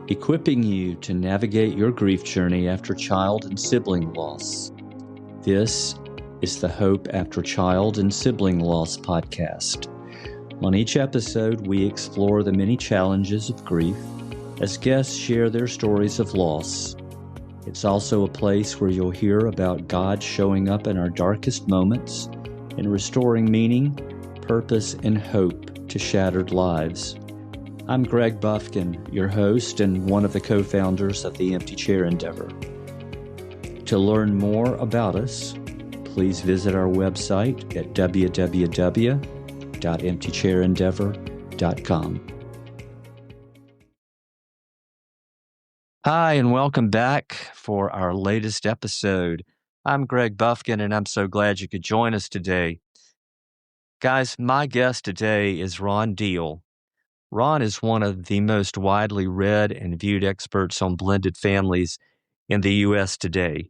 equipping you to navigate your grief journey after child and sibling loss. This is the Hope After Child and Sibling Loss podcast. On each episode, we explore the many challenges of grief as guests share their stories of loss. It's also a place where you'll hear about God showing up in our darkest moments and restoring meaning, purpose, and hope to shattered lives. I'm Greg Buffkin, your host and one of the co-founders of the Empty Chair Endeavor. To learn more about us, please visit our website at www.emptychairendeavor.com. Hi, and welcome back for our latest episode. I'm Greg Buffkin, and I'm so glad you could join us today. Guys, my guest today is Ron Deal. Ron is one of the most widely read and viewed experts on blended families in the U.S. today,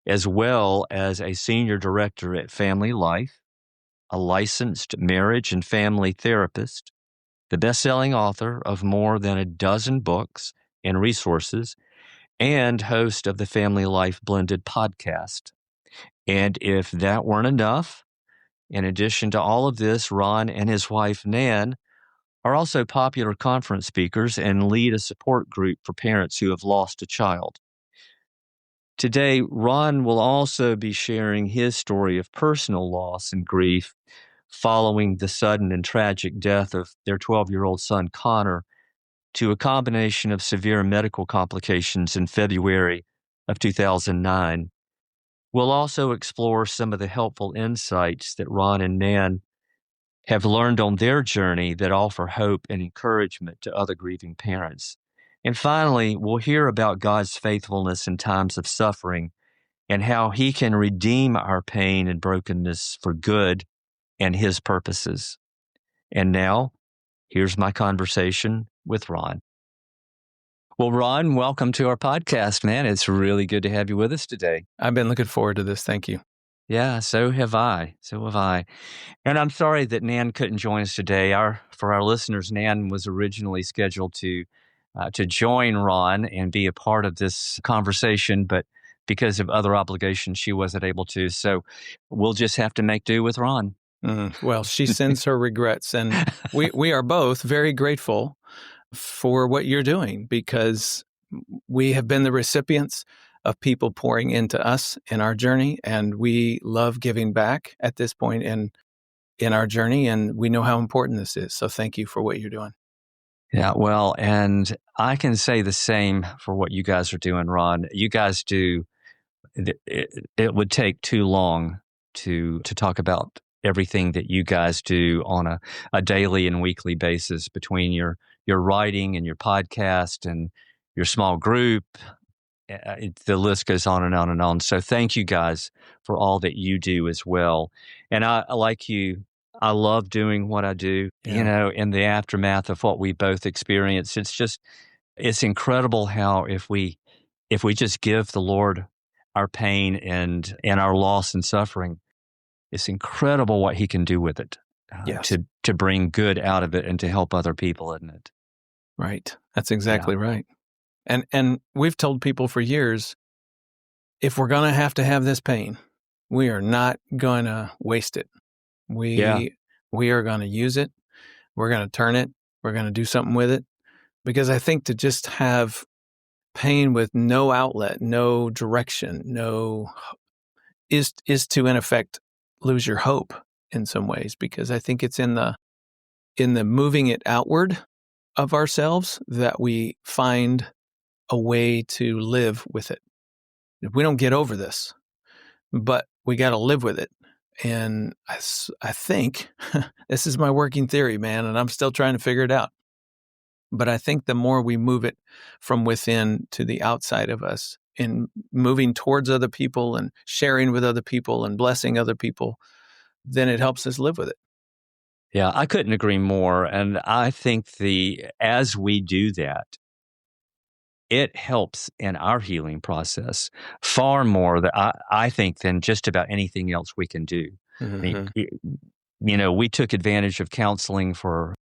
as well as a senior director at FamilyLife, a licensed marriage and family therapist, the best-selling author of more than a dozen books and resources, and host of the FamilyLife Blended podcast. And if that weren't enough, in addition to all of this, Ron and his wife, Nan, are also popular conference speakers and lead a support group for parents who have lost a child. Today, Ron will also be sharing his story of personal loss and grief following the sudden and tragic death of their 12-year-old son, Connor, to a combination of severe medical complications in February of 2009. We'll also explore some of the helpful insights that Ron and Nan have learned on their journey that offer hope and encouragement to other grieving parents. And finally, we'll hear about God's faithfulness in times of suffering and how He can redeem our pain and brokenness for good and His purposes. And now, here's my conversation with Ron. Well, Ron, welcome to our podcast, man. It's really good to have you with us today. I've been looking forward to this. Thank you. Yeah, so have I. And I'm sorry that Nan couldn't join us today. For our listeners, Nan was originally scheduled to join Ron and be a part of this conversation, but because of other obligations, she wasn't able to. So we'll just have to make do with Ron. Well, she sends her regrets, and we are both very grateful for what you're doing, because we have been the recipients of people pouring into us in our journey, and we love giving back at this point in our journey, and we know how important this is. So thank you for what you're doing. Yeah, well, and I can say the same for what you guys are doing, Ron. You guys do, it would take too long to talk about everything that you guys do on a daily and weekly basis between your writing and your podcast and your small group. The list goes on and on and on. So thank you guys for all that you do as well. And I like you, I love doing what I do, in the aftermath of what we both experienced. It's incredible how if we just give the Lord our pain and our loss and suffering, it's incredible what He can do with it to bring good out of it and to help other people, isn't it? Right. That's exactly right. And we've told people for years, if we're going to have this pain, we are not going to waste it. We are going to use it. We're going to turn it. We're going to do something with it. Because I think to just have pain with no outlet, no direction, is to, in effect, lose your hope in some ways. Because I think it's in the moving it outward of ourselves that we find a way to live with it. We don't get over this, but we got to live with it. And I think this is my working theory, man, and I'm still trying to figure it out. But I think the more we move it from within to the outside of us, in moving towards other people and sharing with other people and blessing other people, then it helps us live with it. Yeah, I couldn't agree more. And I think as we do that, it helps in our healing process far more, I think, than just about anything else we can do. Mm-hmm. I mean, we took advantage of counseling for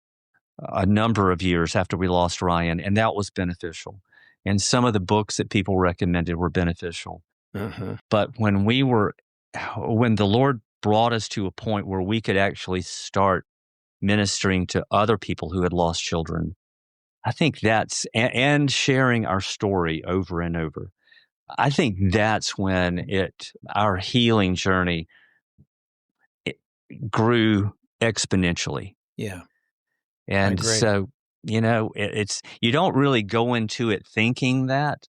a number of years after we lost Ryan, and that was beneficial. and some of the books that people recommended were beneficial. But when the Lord brought us to a point where we could actually start ministering to other people who had lost children, I think and sharing our story over and over. I think that's when our healing journey grew exponentially. Yeah. And so, it's you don't really go into it thinking that,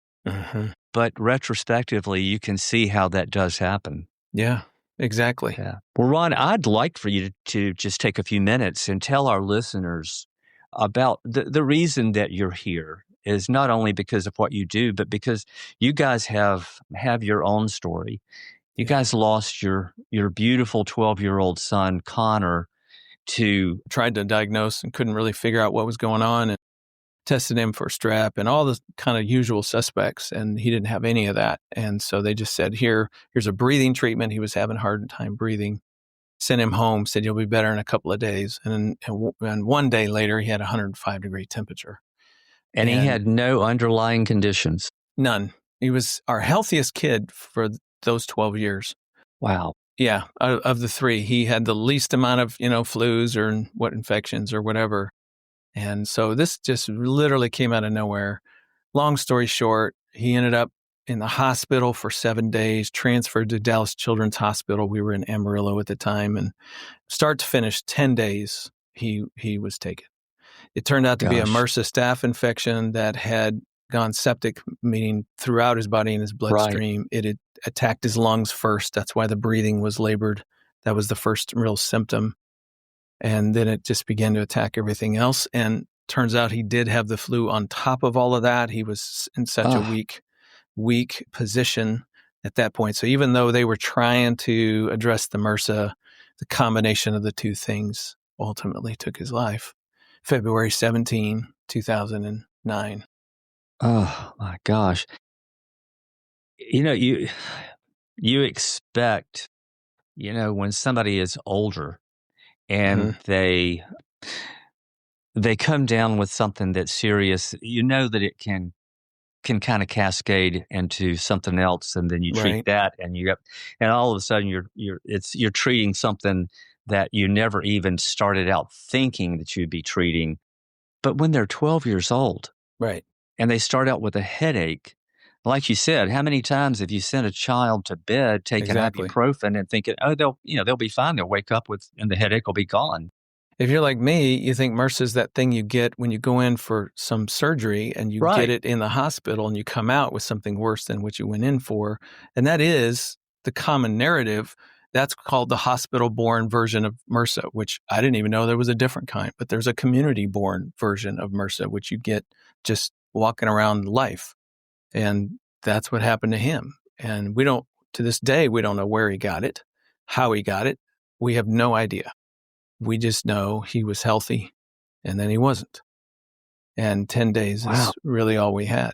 but retrospectively, you can see how that does happen. Yeah, exactly. Yeah. Well, Ron, I'd like for you to just take a few minutes and tell our listeners about the reason that you're here is not only because of what you do, but because you guys have your own story. You guys lost your beautiful 12-year-old son, Connor, tried to diagnose and couldn't really figure out what was going on, and tested him for strep and all the kind of usual suspects, and he didn't have any of that. And so they just said, here's a breathing treatment. He was having a hard time breathing. Sent him home, said you'll be better in a couple of days. And 1 day later, he had 105-degree temperature. And he had no underlying conditions. None. He was our healthiest kid for those 12 years. Wow. Yeah. Of the three, he had the least amount of, flus or infections or whatever. And so this just literally came out of nowhere. Long story short, he ended up in the hospital for 7 days, transferred to Dallas Children's Hospital. We were in Amarillo at the time, and start to finish, 10 days, he was taken. It turned out to be a MRSA staph infection that had gone septic, meaning throughout his body and his bloodstream. Right. It had attacked his lungs first. That's why the breathing was labored. That was the first real symptom. And then it just began to attack everything else. And turns out he did have the flu on top of all of that. He was in such a weak position at that point. So even though they were trying to address the MRSA, the combination of the two things ultimately took his life. February 17, 2009. Oh my gosh. You expect, when somebody is older and they come down with something that's serious, that it can kind of cascade into something else, and then you treat that, and all of a sudden you're treating something that you never even started out thinking that you'd be treating. But when they're 12 years old, right, and they start out with a headache, like you said, how many times have you sent a child to bed taking ibuprofen and thinking, oh, they'll be fine, they'll wake up and the headache will be gone? If you're like me, you think MRSA is that thing you get when you go in for some surgery and you get it in the hospital and you come out with something worse than what you went in for. And that is the common narrative. That's called the hospital-borne version of MRSA, which I didn't even know there was a different kind, but there's a community-borne version of MRSA, which you get just walking around life. And that's what happened to him. And to this day, we don't know where he got it, how he got it. We have no idea. We just know he was healthy, and then he wasn't. And 10 days is really all we had.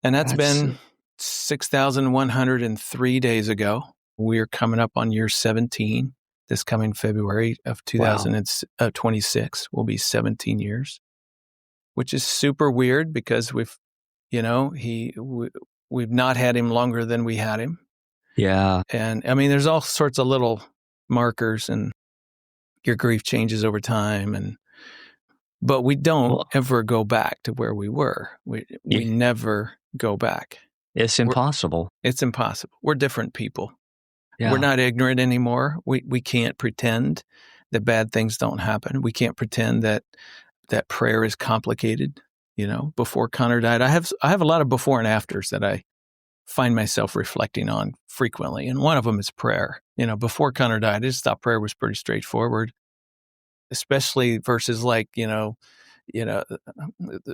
And that's been 6,103 days ago. We're coming up on year 17. This coming February of 2026 will be 17 years, which is super weird because we've not had him longer than we had him. Yeah. And I mean, there's all sorts of little markers, and your grief changes over time, but we don't ever go back to where we were. We never go back. It's impossible. It's impossible. We're different people. Yeah. We're not ignorant anymore. We can't pretend that bad things don't happen. We can't pretend that prayer is complicated. Before Connor died, I have a lot of before and afters that I find myself reflecting on frequently. And one of them is prayer. Before Connor died, I just thought prayer was pretty straightforward, especially verses like, the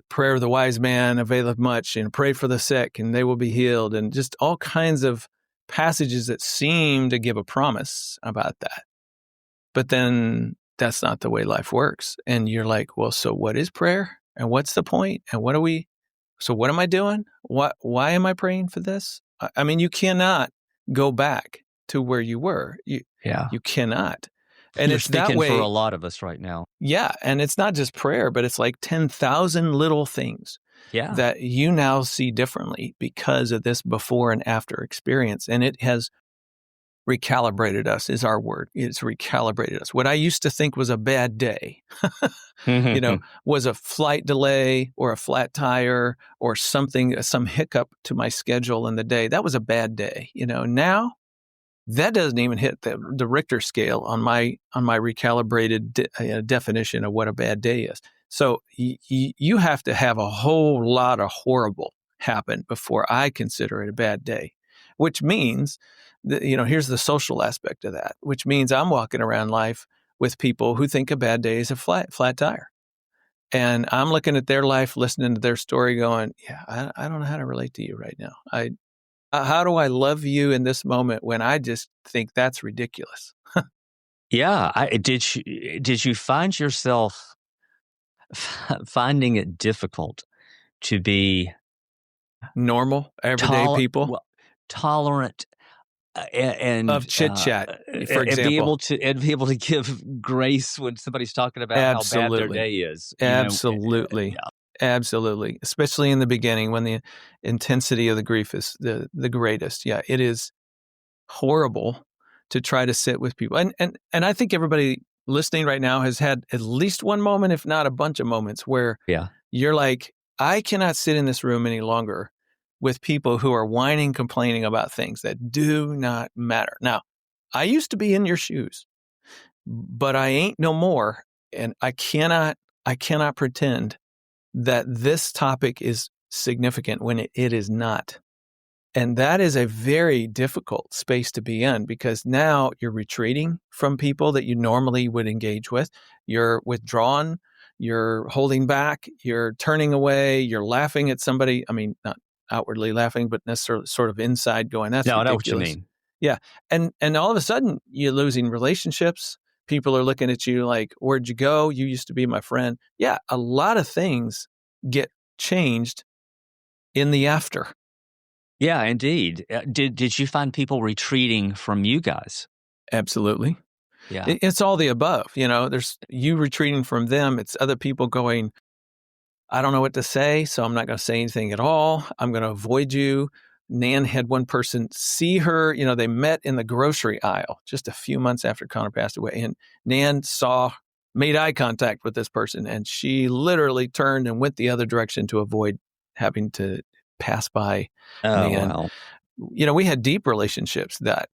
prayer of the wise man availeth much, pray for the sick and they will be healed, and just all kinds of passages that seem to give a promise about that. But then that's not the way life works. And you're like, well, so what is prayer? And what's the point? And what am I doing? Why am I praying for this? I mean, you cannot go back to where you were. You cannot. And You're it's that speaking way for a lot of us right now. Yeah. And it's not just prayer, but it's like 10,000 little things. Yeah. that you now see differently because of this before and after experience. And it has recalibrated us, is our word. It's recalibrated us. What I used to think was a bad day, was a flight delay or a flat tire or something, some hiccup to my schedule in the day. That was a bad day. Now that doesn't even hit the Richter scale on my recalibrated definition of what a bad day is. So you have to have a whole lot of horrible happen before I consider it a bad day, which means that, here's the social aspect of that, which means I'm walking around life with people who think a bad day is a flat tire. And I'm looking at their life, listening to their story going, yeah, I don't know how to relate to you right now. How do I love you in this moment when I just think that's ridiculous? Yeah. Did you find yourself finding it difficult to be Normal, everyday people tolerant of chit chat, for and be example. able to give grace when somebody's talking about how bad their day is? Absolutely. Absolutely. Especially in the beginning when the intensity of the grief is the greatest. Yeah, it is horrible to try to sit with people. And I think everybody listening right now has had at least one moment, if not a bunch of moments, where you're like, I cannot sit in this room any longer with people who are whining, complaining about things that do not matter. Now, I used to be in your shoes, but I ain't no more. And I cannot pretend that this topic is significant when it is not. And that is a very difficult space to be in, because now you're retreating from people that you normally would engage with. You're withdrawn, you're holding back, you're turning away, you're laughing at somebody. I mean, not outwardly laughing, but necessarily sort of inside going, that's ridiculous. I know what you mean. Yeah. And all of a sudden you're losing relationships. People are looking at you like, where'd you go? You used to be my friend. Yeah. A lot of things get changed in the after. Yeah, indeed. Did you find people retreating from you guys? Absolutely. Yeah. It's all the above. There's you retreating from them. It's other people going, I don't know what to say, so I'm not going to say anything at all. I'm going to avoid you. Nan had one person see her. They met in the grocery aisle just a few months after Connor passed away. And Nan made eye contact with this person. And she literally turned and went the other direction to avoid having to pass by Nan. Wow. We had deep relationships that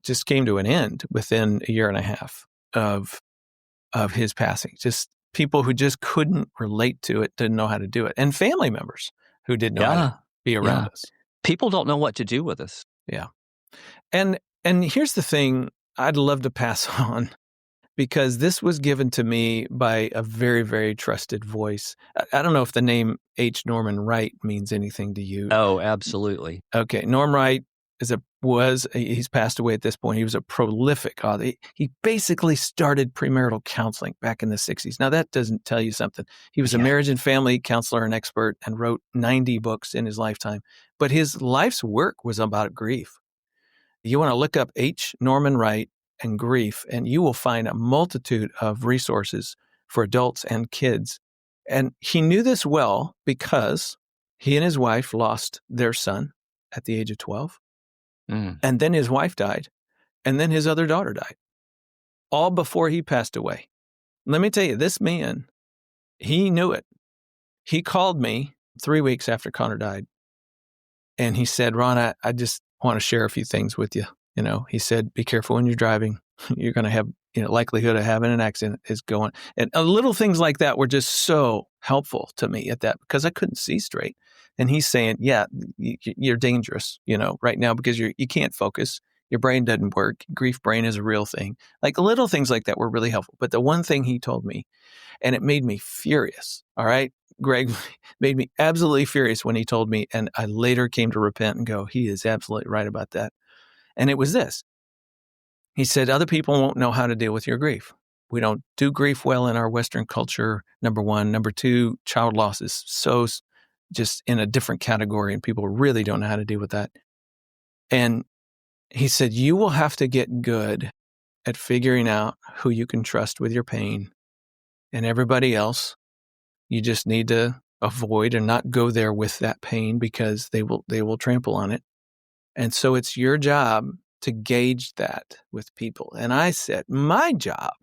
just came to an end within a year and a half of his passing. Just people who just couldn't relate to it, didn't know how to do it. And family members who didn't know how to be around us. People don't know what to do with us. Yeah. And here's the thing I'd love to pass on, because this was given to me by a very, very trusted voice. I don't know if the name H. Norman Wright means anything to you. Oh, absolutely. Okay. Norm Wright he's passed away at this point. He was a prolific author. He basically started premarital counseling back in the 60s. Now, that doesn't tell you something. He was a marriage and family counselor and expert and wrote 90 books in his lifetime. But his life's work was about grief. You want to look up H. Norman Wright and grief, and you will find a multitude of resources for adults and kids. And he knew this well because he and his wife lost their son at the age of 12. And then his wife died. And then his other daughter died. All before he passed away. Let me tell you, this man, he knew it. He called me 3 weeks after Connor died. And he said, Ron, I just want to share a few things with you. He said, be careful when you're driving. You're going to have, likelihood of having an accident is going. And little things like that were just so helpful to me at that, because I couldn't see straight. And he's saying, yeah, you're dangerous, right now, because you can't focus. Your brain doesn't work. Grief brain is a real thing. Like little things like that were really helpful. But the one thing he told me, and it made me furious. All right, Greg, made me absolutely furious when he told me. And I later came to repent and go, he is absolutely right about that. And it was this. He said, other people won't know how to deal with your grief. We don't do grief well in our Western culture, number one. Number two, child loss is so just in a different category, and people really don't know how to deal with that. And he said, you will have to get good at figuring out who you can trust with your pain, and everybody else, you just need to avoid and not go there with that pain because they will trample on it. And so it's your job to gauge that with people. And I said, my job,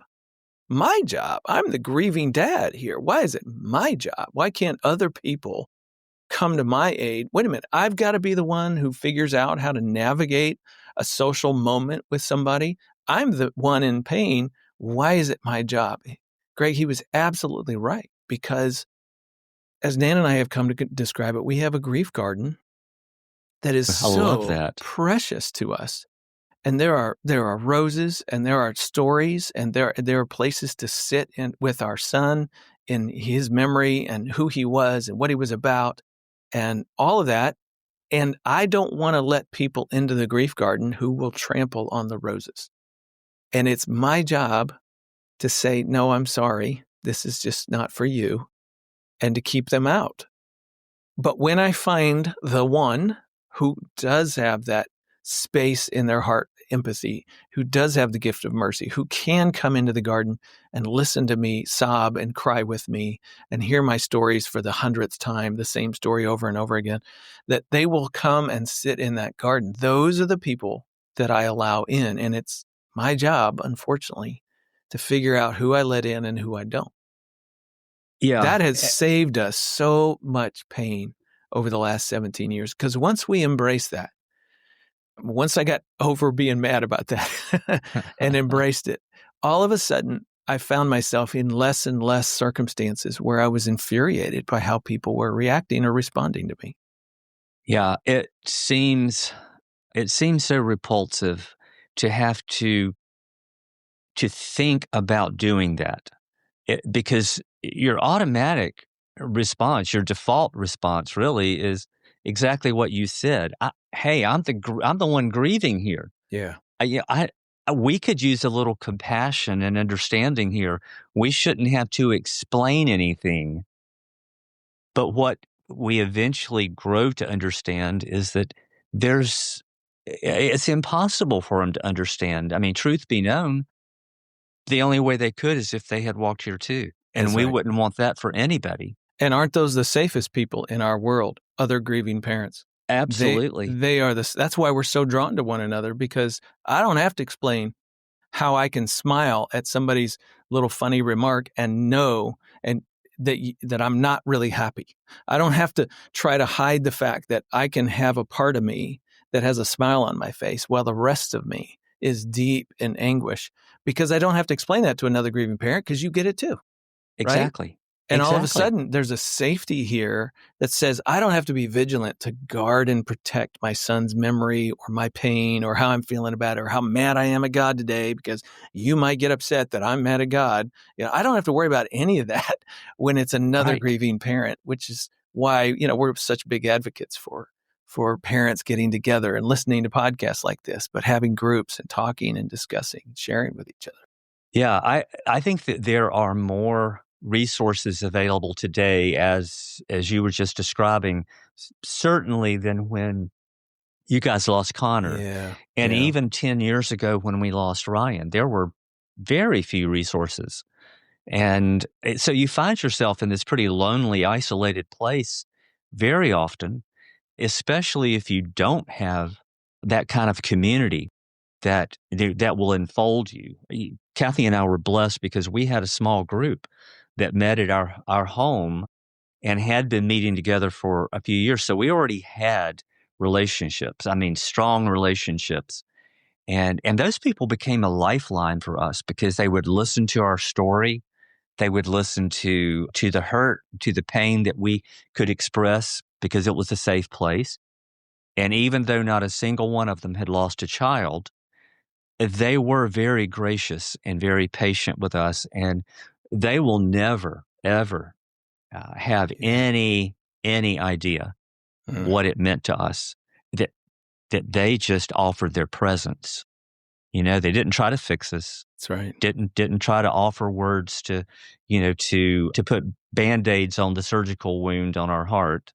I'm the grieving dad here. Why is it my job? Why can't other people come to my aid? Wait a minute. I've got to be the one who figures out how to navigate a social moment with somebody. I'm the one in pain. Why is it my job? Greg, he was absolutely right, because as Nan and I have come to describe it, we have a grief garden that is I love so that. precious to us. And there are roses, and there are stories, and there are places to sit in with our son in his memory and who he was and what he was about and all of that. And I don't want to let people into the grief garden who will trample on the roses. And it's my job to say, no, I'm sorry, this is just not for you, and to keep them out. But when I find the one who does have that space in their heart, empathy, who does have the gift of mercy, who can come into the garden and listen to me sob and cry with me and hear my stories for the 100th time, the same story over and over again, that they will come and sit in that garden. Those are the people that I allow in. And it's my job, unfortunately, to figure out who I let in and who I don't. Yeah. That has saved us so much pain over the last 17 years. Because once we embrace that, once I got over being mad about that and embraced it, all of a sudden I found myself in less and less circumstances where I was infuriated by how people were reacting or responding to me. Yeah, it seems so repulsive to have to think about doing that. Because your automatic response, your default response really is exactly what you said. Hey, I'm the one grieving here. Yeah. We could use a little compassion and understanding here. We shouldn't have to explain anything. But what we eventually grow to understand is that it's impossible for them to understand. I mean, truth be known, the only way they could is if they had walked here too. And That's we right. wouldn't want that for anybody. And aren't those the safest people in our world? Other grieving parents. Absolutely. They are that's why we're so drawn to one another, because I don't have to explain how I can smile at somebody's little funny remark and know and that I'm not really happy. I don't have to try to hide the fact that I can have a part of me that has a smile on my face while the rest of me is deep in anguish, because I don't have to explain that to another grieving parent, because you get it too. Right? Exactly. And all of a Exactly. sudden, there's a safety here that says I don't have to be vigilant to guard and protect my son's memory or my pain or how I'm feeling about it or how mad I am at God today, because you might get upset that I'm mad at God. I don't have to worry about any of that when it's another Right. grieving parent, which is why, we're such big advocates for parents getting together and listening to podcasts like this, but having groups and talking and discussing, sharing with each other. Yeah, I think that there are more resources available today, as you were just describing, certainly than when you guys lost Connor. Yeah. And Yeah. even 10 years ago when we lost Ryan, there were very few resources. And so you find yourself in this pretty lonely, isolated place very often, especially if you don't have that kind of community that will enfold you. Kathy and I were blessed because we had a small group that met at our home and had been meeting together for a few years. So we already had relationships. I mean, strong relationships. And those people became a lifeline for us because they would listen to our story. They would listen to the hurt, to the pain that we could express because it was a safe place. And even though not a single one of them had lost a child, they were very gracious and very patient with us. And they will never, ever have Yeah. any idea what it meant to us that they just offered their presence. They didn't try to fix us. That's right. Didn't try to offer words to, to put Band-Aids on the surgical wound on our heart,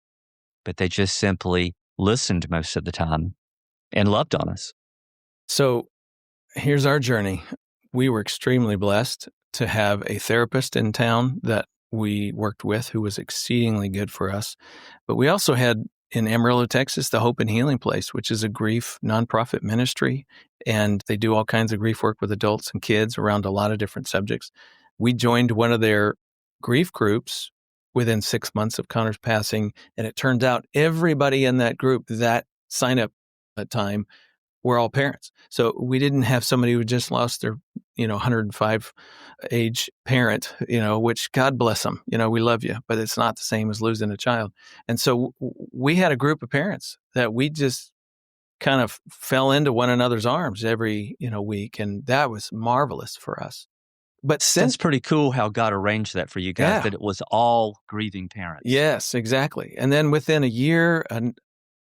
but they just simply listened most of the time and loved on us. So here's our journey. We were extremely blessed to have a therapist in town that we worked with who was exceedingly good for us. But we also had in Amarillo, Texas, the Hope and Healing Place, which is a grief nonprofit ministry. And they do all kinds of grief work with adults and kids around a lot of different subjects. We joined one of their grief groups within 6 months of Connor's passing. And it turns out everybody in that group that signed up at time were all parents. So we didn't have somebody who just lost their, 105 age parent, which God bless them, we love you, but it's not the same as losing a child. And so we had a group of parents that we just kind of fell into one another's arms every, week. And that was marvelous for us. But That's pretty cool how God arranged that for you guys, Yeah. that it was all grieving parents. Yes, exactly. And then within a year,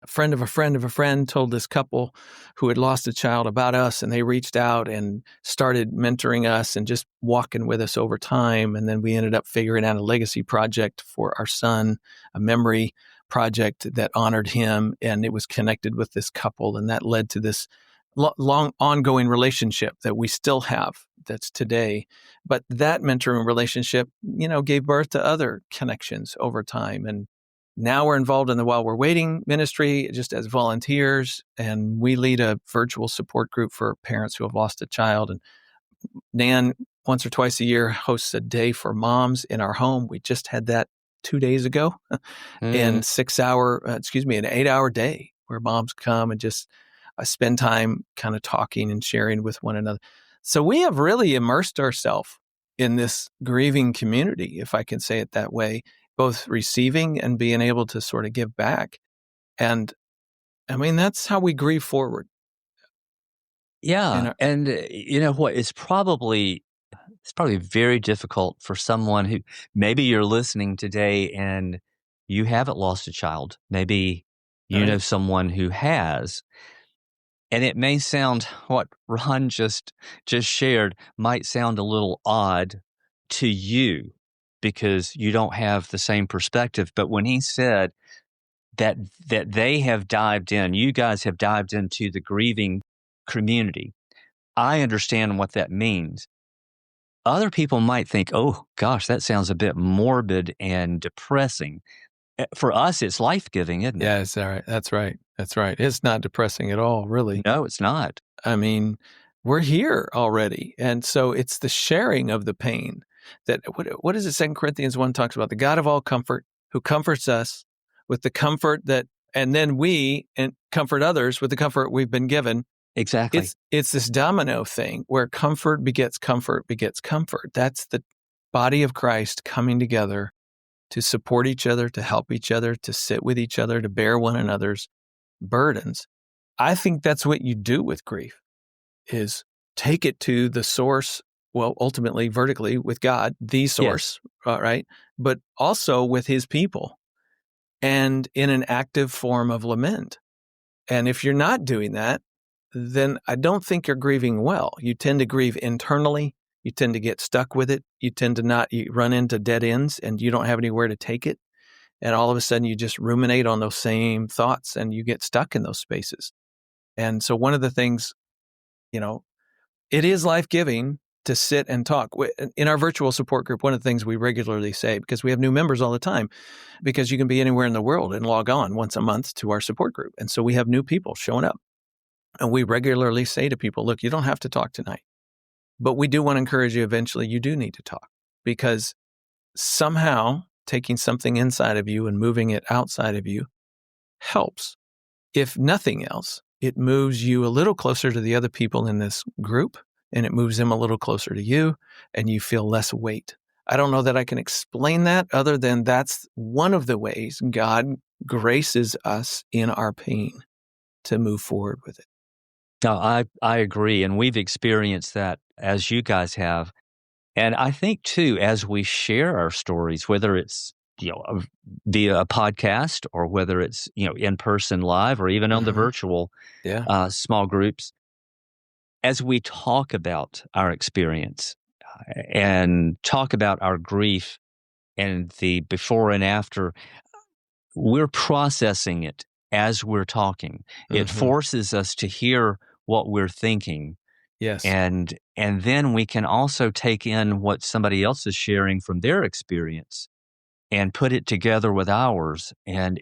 a friend of a friend of a friend told this couple who had lost a child about us, and they reached out and started mentoring us and just walking with us over time. And then we ended up figuring out a legacy project for our son, a memory project that honored him, and it was connected with this couple. And that led to this long ongoing relationship that we still have that's today. But that mentoring relationship, gave birth to other connections over time. And now we're involved in the While We're Waiting ministry just as volunteers, and we lead a virtual support group for parents who have lost a child. And Nan, once or twice a year, hosts a day for moms in our home. We just had that 2 days ago, and an 8-hour day where moms come and just spend time kind of talking and sharing with one another. So we have really immersed ourselves in this grieving community, if I can say it that way, both receiving and being able to sort of give back. And I mean, that's how we grieve forward. Yeah. And you know what? It's probably very difficult for someone who maybe you're listening today and you haven't lost a child. Maybe you know someone who has. And it may sound, what Ron just shared might sound a little odd to you because you don't have the same perspective. But when he said that they have dived in, you guys have dived into the grieving community, I understand what that means. Other people might think, oh, gosh, that sounds a bit morbid and depressing. For us, it's life-giving, isn't it? Yeah, that's right. That's right. It's not depressing at all, really. No, it's not. I mean, we're here already. And so it's the sharing of the pain that, what is it 2 Corinthians 1 talks about? The God of all comfort who comforts us with the comfort that, and then we comfort others with the comfort we've been given. Exactly. It's this domino thing where comfort begets comfort begets comfort. That's the body of Christ coming together to support each other, to help each other, to sit with each other, to bear one another's burdens. I think that's what you do with grief, is take it to the source, well, ultimately vertically with God, the source, right? But also with his people and in an active form of lament. And if you're not doing that, then I don't think you're grieving well. You tend to grieve internally. You tend to get stuck with it. You tend to you run into dead ends and you don't have anywhere to take it. And all of a sudden you just ruminate on those same thoughts and you get stuck in those spaces. And so one of the things, it is life-giving to sit and talk. In our virtual support group, one of the things we regularly say, because we have new members all the time, because you can be anywhere in the world and log on once a month to our support group. And so we have new people showing up. And we regularly say to people, look, you don't have to talk tonight, but we do want to encourage you eventually you do need to talk, because somehow taking something inside of you and moving it outside of you helps. If nothing else, it moves you a little closer to the other people in this group, and it moves them a little closer to you, and you feel less weight. I don't know that I can explain that other than that's one of the ways God graces us in our pain to move forward with it. No, I agree. And we've experienced that as you guys have. And I think, too, as we share our stories, whether it's via a podcast or whether it's in person live or even on the virtual small groups, as we talk about our experience and talk about our grief and the before and after, we're processing it as we're talking. It forces us to hear what we're thinking Yes. And then we can also take in what somebody else is sharing from their experience and put it together with ours. And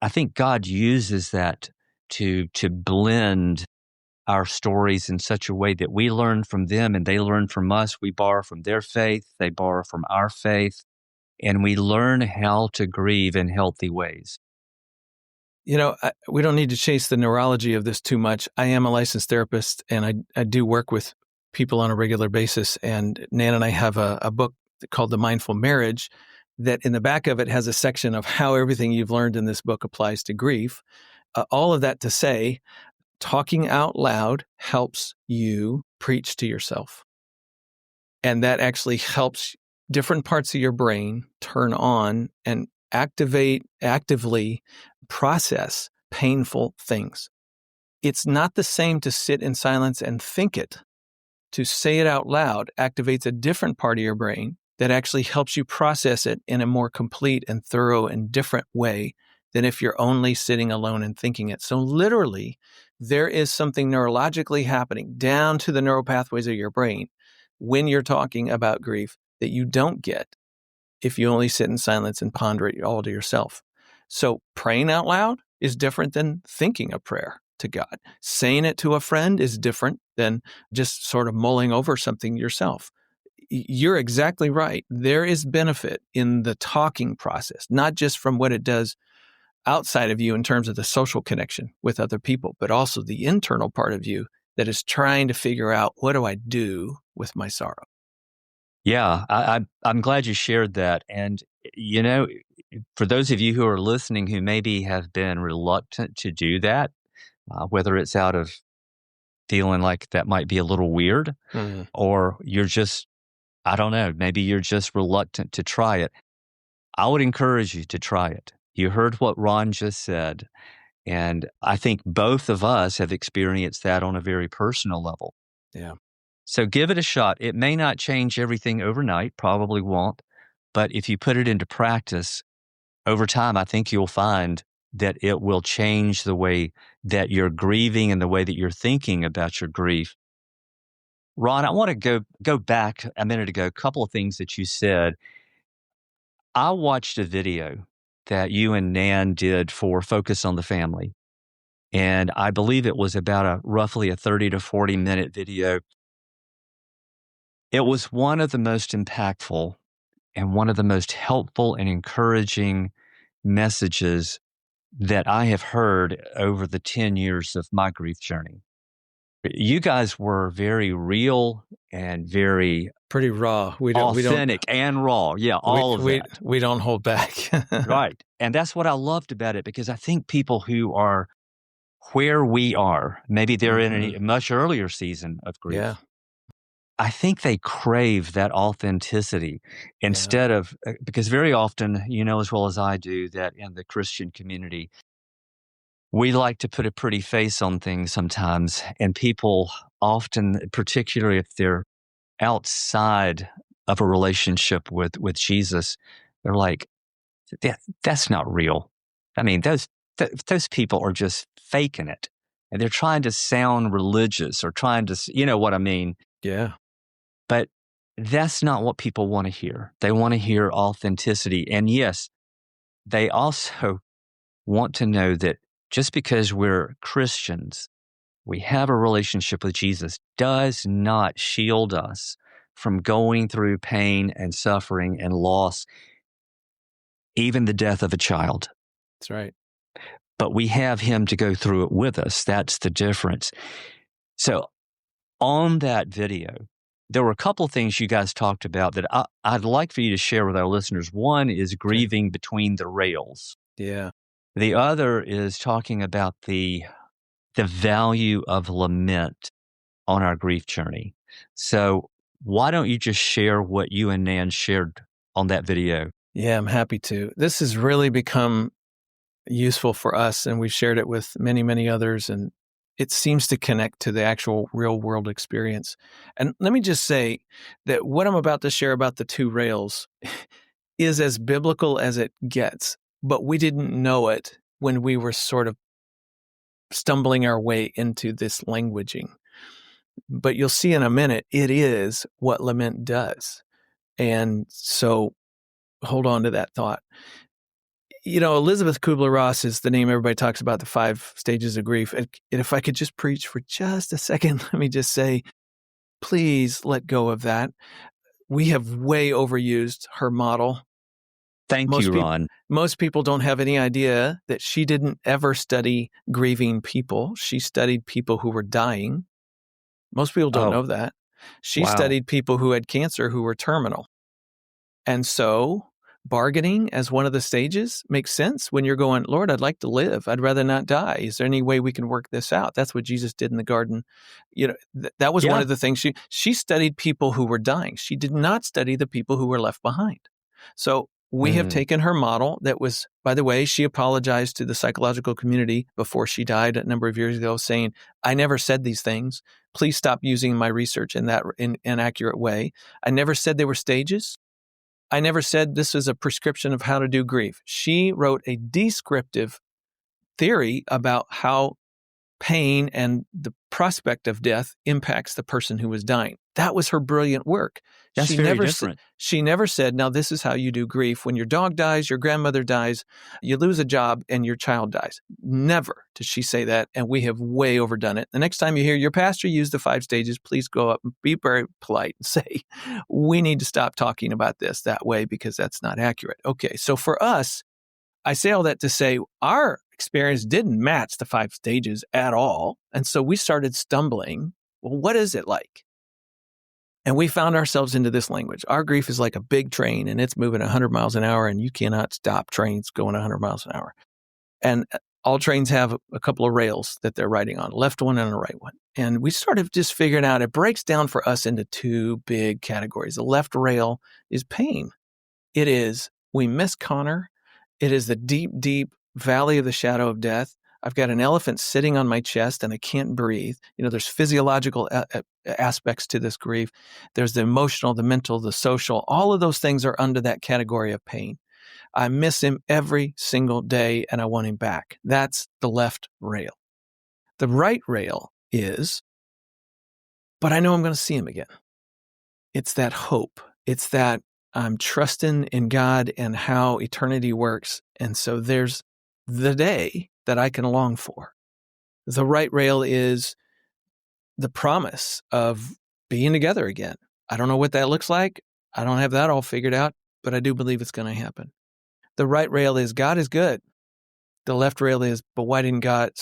I think God uses that to blend our stories in such a way that we learn from them and they learn from us. We borrow from their faith, they borrow from our faith, and we learn how to grieve in healthy ways. We don't need to chase the neurology of this too much. I am a licensed therapist, and I do work with people on a regular basis. And Nan and I have a book called The Mindful Marriage that in the back of it has a section of how everything you've learned in this book applies to grief. All of that to say, talking out loud helps you preach to yourself. And that actually helps different parts of your brain turn on and actively process painful things. It's not the same to sit in silence and think it. To say it out loud activates a different part of your brain that actually helps you process it in a more complete and thorough and different way than if you're only sitting alone and thinking it. So literally, there is something neurologically happening down to the neural pathways of your brain when you're talking about grief that you don't get if you only sit in silence and ponder it all to yourself. So praying out loud is different than thinking a prayer to God. Saying it to a friend is different than just sort of mulling over something yourself. You're exactly right. There is benefit in the talking process, not just from what it does outside of you in terms of the social connection with other people, but also the internal part of you that is trying to figure out, what do I do with my sorrow? Yeah, I'm glad you shared that. And, for those of you who are listening who maybe have been reluctant to do that, whether it's out of feeling like that might be a little weird, Mm, or you're just, I don't know, maybe you're just reluctant to try it, I would encourage you to try it. You heard what Ron just said. And I think both of us have experienced that on a very personal level. yeah. So give it a shot. It may not change everything overnight, probably won't. But if you put it into practice over time, I think you'll find that it will change the way that you're grieving and the way that you're thinking about your grief. Ron, I want to go back a minute ago, a couple of things that you said. I watched a video that you and Nan did for Focus on the Family. And I believe it was about roughly a 30 to 40-minute video. It was one of the most impactful and one of the most helpful and encouraging messages that I have heard over the 10 years of my grief journey. You guys were very real and very Pretty raw. authentic and raw. Yeah, all of that. We don't hold back. Right. And that's what I loved about it, because I think people who are where we are, maybe they're in a much earlier season of grief. Yeah. I think they crave that authenticity Yeah. instead of, because very often, you know as well as I do, that in the Christian community, we like to put a pretty face on things sometimes. And people often, particularly if they're outside of a relationship with Jesus, they're like, that's not real. I mean, those people are just faking it. And they're trying to sound religious or trying to, you know what I mean? Yeah. But that's not what people want to hear. They want to hear authenticity. And yes, they also want to know that just because we're Christians, we have a relationship with Jesus, does not shield us from going through pain and suffering and loss, even the death of a child. That's right. But we have him to go through it with us. That's the difference. So on that video, there were a couple of things you guys talked about that I'd like for you to share with our listeners. One is grieving between the rails. Yeah. The other is talking about the value of lament on our grief journey. So why don't you just share what you and Nan shared on that video? Yeah, I'm happy to. This has really become useful for us, and we've shared it with many, many others, and it seems to connect to the actual real world experience. And let me just say that what I'm about to share about the two rails is as biblical as it gets, but we didn't know it when we were sort of stumbling our way into this languaging. But you'll see in a minute, it is what lament does. And so hold on to that thought. Elizabeth Kubler-Ross is the name everybody talks about, the 5 stages of grief. And if I could just preach for just a second, let me just say, please let go of that. We have way overused her model. Thank you, Ron. Most people don't have any idea that she didn't ever study grieving people. She studied people who were dying. Most people don't know that. She studied people who had cancer who were terminal. And so bargaining as one of the stages makes sense when you're going, Lord, I'd like to live. I'd rather not die. Is there any way we can work this out? That's what Jesus did in the garden. That was one of the things she studied people who were dying. She did not study the people who were left behind. So we have taken her model that was, by the way, she apologized to the psychological community before she died a number of years ago, saying, I never said these things. Please stop using my research in that inaccurate way. I never said they were stages. I never said this is a prescription of how to do grief. She wrote a descriptive theory about how pain and the prospect of death impacts the person who was dying. That was her brilliant work. That's very different. She never said, now this is how you do grief. When your dog dies, your grandmother dies, you lose a job, and your child dies. Never did she say that, and we have way overdone it. The next time you hear your pastor use the 5 stages, please go up and be very polite and say, we need to stop talking about this that way because that's not accurate. Okay, so for us, I say all that to say our experience didn't match the 5 stages at all. And so we started stumbling. Well, what is it like? And we found ourselves into this language. Our grief is like a big train and it's moving 100 miles an hour and you cannot stop trains going 100 miles an hour. And all trains have a couple of rails that they're riding on, left one and a right one. And we started just figuring out, it breaks down for us into 2 big categories. The left rail is pain. It is, we miss Connor. It is the deep, deep valley of the shadow of death. I've got an elephant sitting on my chest and I can't breathe. There's physiological aspects to this grief. There's the emotional, the mental, the social. All of those things are under that category of pain. I miss him every single day and I want him back. That's the left rail. The right rail is, but I know I'm going to see him again. It's that hope. It's that I'm trusting in God and how eternity works. And so there's the day that I can long for. The right rail is the promise of being together again. I don't know what that looks like. I don't have that all figured out, but I do believe it's going to happen. The right rail is God is good. The left rail is, but why didn't God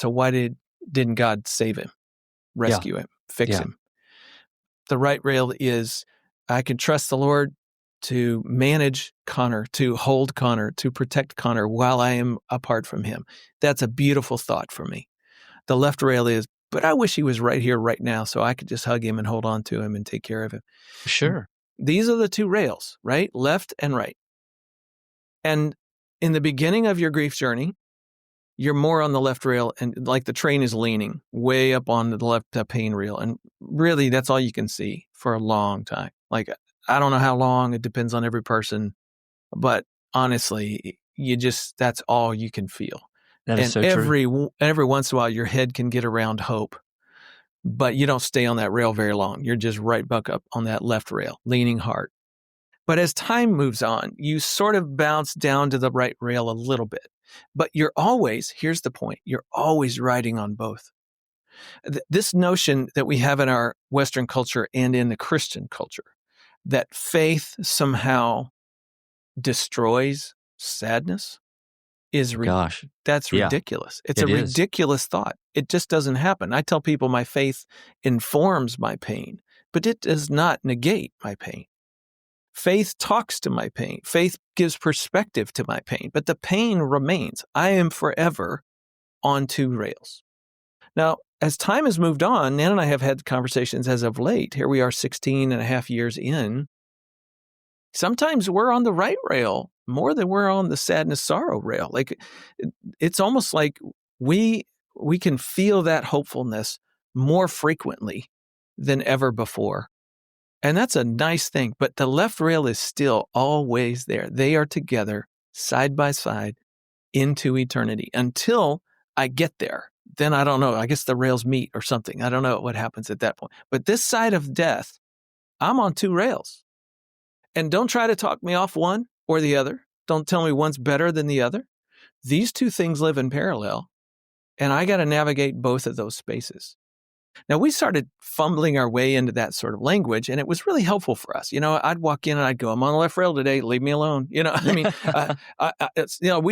save him, rescue him, fix him? The right rail is, I can trust the Lord to manage Connor, to hold Connor, to protect Connor while I am apart from him. That's a beautiful thought for me. The left rail is, but I wish he was right here, right now, so I could just hug him and hold on to him and take care of him. Sure. These are the 2 rails, right? Left and right. And in the beginning of your grief journey, you're more on the left rail and like the train is leaning way up on the left pain rail. And really, that's all you can see for a long time. Like, I don't know how long, it depends on every person, but honestly, that's all you can feel. That is so true. Every once in a while, your head can get around hope, but you don't stay on that rail very long. You're just right back up on that left rail, leaning hard. But as time moves on, you sort of bounce down to the right rail a little bit, but here's the point, you're always riding on both. This notion that we have in our Western culture and in the Christian culture, that faith somehow destroys sadness is that's ridiculous. It's a ridiculous thought. It just doesn't happen. I tell people my faith informs my pain, but it does not negate my pain. Faith talks to my pain. Faith gives perspective to my pain, but the pain remains. I am forever on 2 rails. Now, as time has moved on, Nan and I have had conversations as of late. Here we are 16 and a half years in. Sometimes we're on the right rail more than we're on the sadness, sorrow rail. Like, it's almost like we can feel that hopefulness more frequently than ever before. And that's a nice thing. But the left rail is still always there. They are together, side by side, into eternity until I get there. then I don't know. I guess the rails meet or something. I don't know what happens at that point. But this side of death, I'm on two rails. And don't try to talk me off one or the other. Don't tell me one's better than the other. These two things live in parallel, and I got to navigate both of those spaces. Now, we started fumbling our way into that sort of language, and it was really helpful for us. I'd walk in and I'd go, I'm on the left rail today, leave me alone. We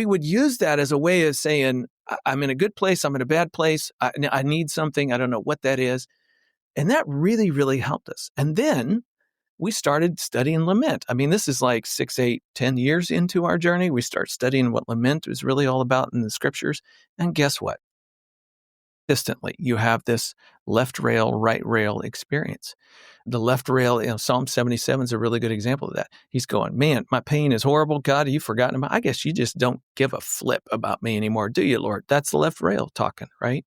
would use that as a way of saying, I'm in a good place, I'm in a bad place, I need something, I don't know what that is. And that really, really helped us. And then we started studying lament. This is like 6, 8, 10 years into our journey. We start studying what lament is really all about in the scriptures. And guess what? Consistently, you have this left rail, right rail experience. The left rail, Psalm 77 is a really good example of that. He's going, man, my pain is horrible. God, you've forgotten about. I guess you just don't give a flip about me anymore, do you, Lord? That's the left rail talking, right?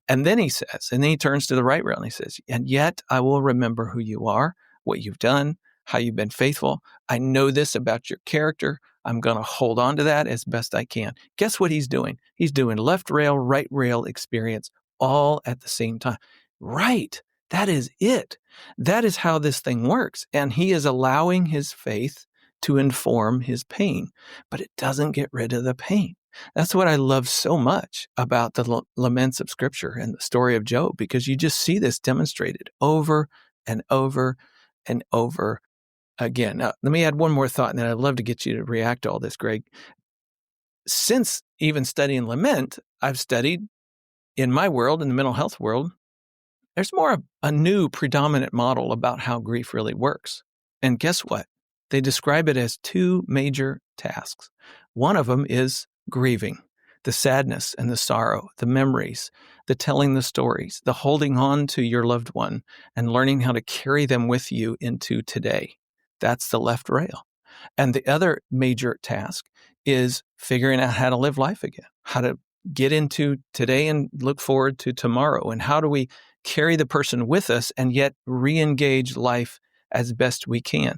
And then he says, and then he turns to the right rail and he says, and yet I will remember who you are, what you've done, how you've been faithful. I know this about your character. I'm going to hold on to that as best I can. Guess what he's doing? He's doing left rail, right rail experience all at the same time. Right. That is it. That is how this thing works. And he is allowing his faith to inform his pain, but it doesn't get rid of the pain. That's what I love so much about the laments of Scripture and the story of Job, because you just see this demonstrated over and over and over again. Now, let me add one more thought, and then I'd love to get you to react to all this, Greg. Since even studying lament, I've studied in my world, in the mental health world, there's more a new predominant model about how grief really works. And guess what? They describe it as two major tasks. One of them is grieving, the sadness and the sorrow, the memories, the telling the stories, the holding on to your loved one and learning how to carry them with you into today. That's the left rail. And the other major task is figuring out how to live life again, how to get into today and look forward to tomorrow. And how do we carry the person with us and yet re-engage life as best we can?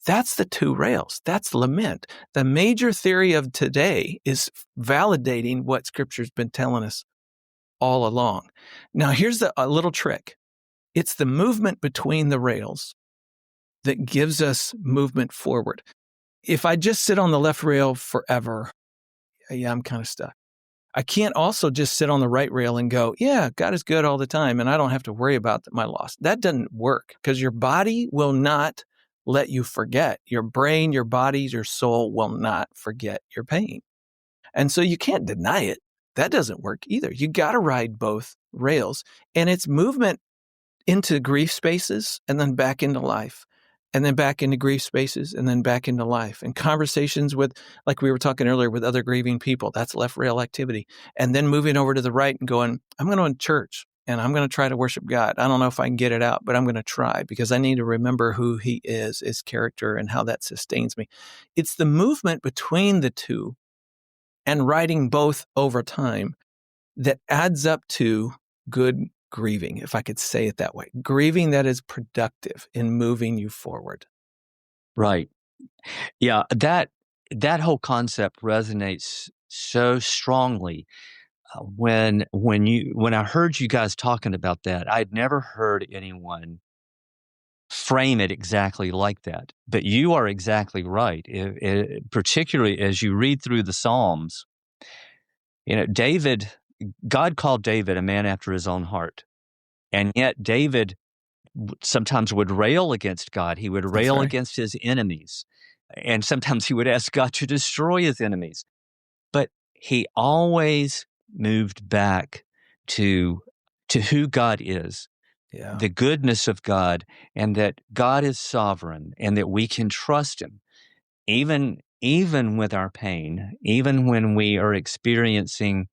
That's the two rails. That's lament. The major theory of today is validating what Scripture's been telling us all along. Now, here's a little trick. It's the movement between the rails that gives us movement forward. If I just sit on the left rail forever, I'm kind of stuck. I can't also just sit on the right rail and go, yeah, God is good all the time, and I don't have to worry about my loss. That doesn't work, because your body will not let you forget. Your brain, your body, your soul will not forget your pain. And so you can't deny it. That doesn't work either. You got to ride both rails. And it's movement into grief spaces and then back into life, and then back into grief spaces and then back into life. And conversations with, like we were talking earlier, with other grieving people, that's left rail activity. And then moving over to the right and going, I'm going to church and I'm going to try to worship God. I don't know if I can get it out, but I'm going to try, because I need to remember who he is, his character, and how that sustains me. It's the movement between the two and riding both over time that adds up to good grieving, if I could say it that way. Grieving that is productive in moving you forward. Right. Yeah, that whole concept resonates so strongly. When I heard you guys talking about that, I'd never heard anyone frame it exactly like that. But you are exactly right. Particularly as you read through the Psalms, God called David a man after his own heart. And yet David sometimes would rail against God. He would rail against his enemies. And sometimes he would ask God to destroy his enemies. But he always moved back to who God is, the goodness of God, and that God is sovereign and that we can trust him. Even with our pain, even when we are experiencing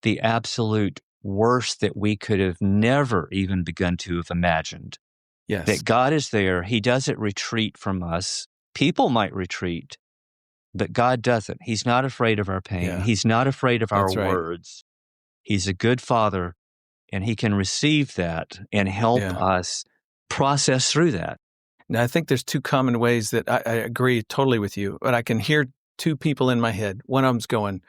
the absolute worst that we could have never even begun to have imagined. Yes. That God is there. He doesn't retreat from us. People might retreat, but God doesn't. He's not afraid of our pain. Yeah. He's not afraid of our That's right. words. He's a good father, and he can receive that and help us process through that. Now, I think there's two common ways that I agree totally with you, but I can hear two people in my head. One of them's going,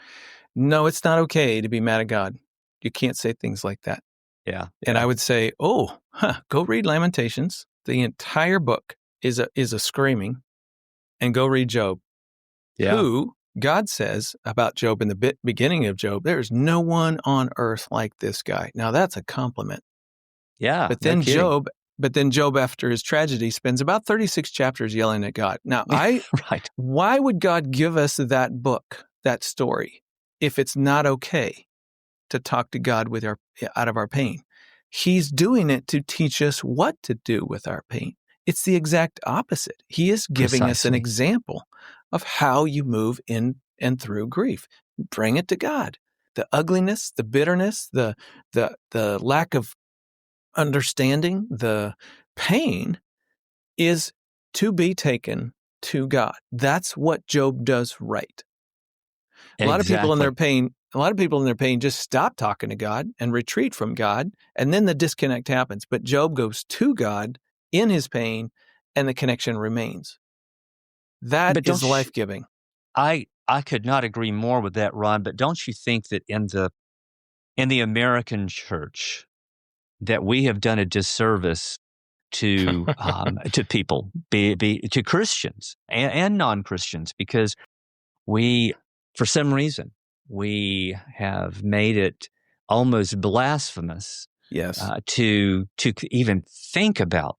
no, it's not okay to be mad at God. You can't say things like that. Yeah. And I would say, go read Lamentations. The entire book is a screaming, and go read Job, who God says about Job in the beginning of Job, there's no one on earth like this guy. Now that's a compliment. Yeah. But No then kidding. Job, after his tragedy, spends about 36 chapters yelling at God. Now, Right. why would God give us that book, that story, if it's not okay to talk to God out of our pain? He's doing it to teach us what to do with our pain. It's the exact opposite. He is giving us an Precisely. example of how you move in and through grief. Bring it to God. The ugliness, the bitterness, the lack of understanding, the pain is to be taken to God. That's what Job does right. A lot of people in their pain just stop talking to God and retreat from God, and then the disconnect happens. But Job goes to God in his pain, and the connection remains. That But is life-giving. I could not agree more with that, Ron. But don't you think that in the American church that we have done a disservice to people, to Christians and non-Christians, because we, for some reason, we have made it almost blasphemous, Yes. to even think about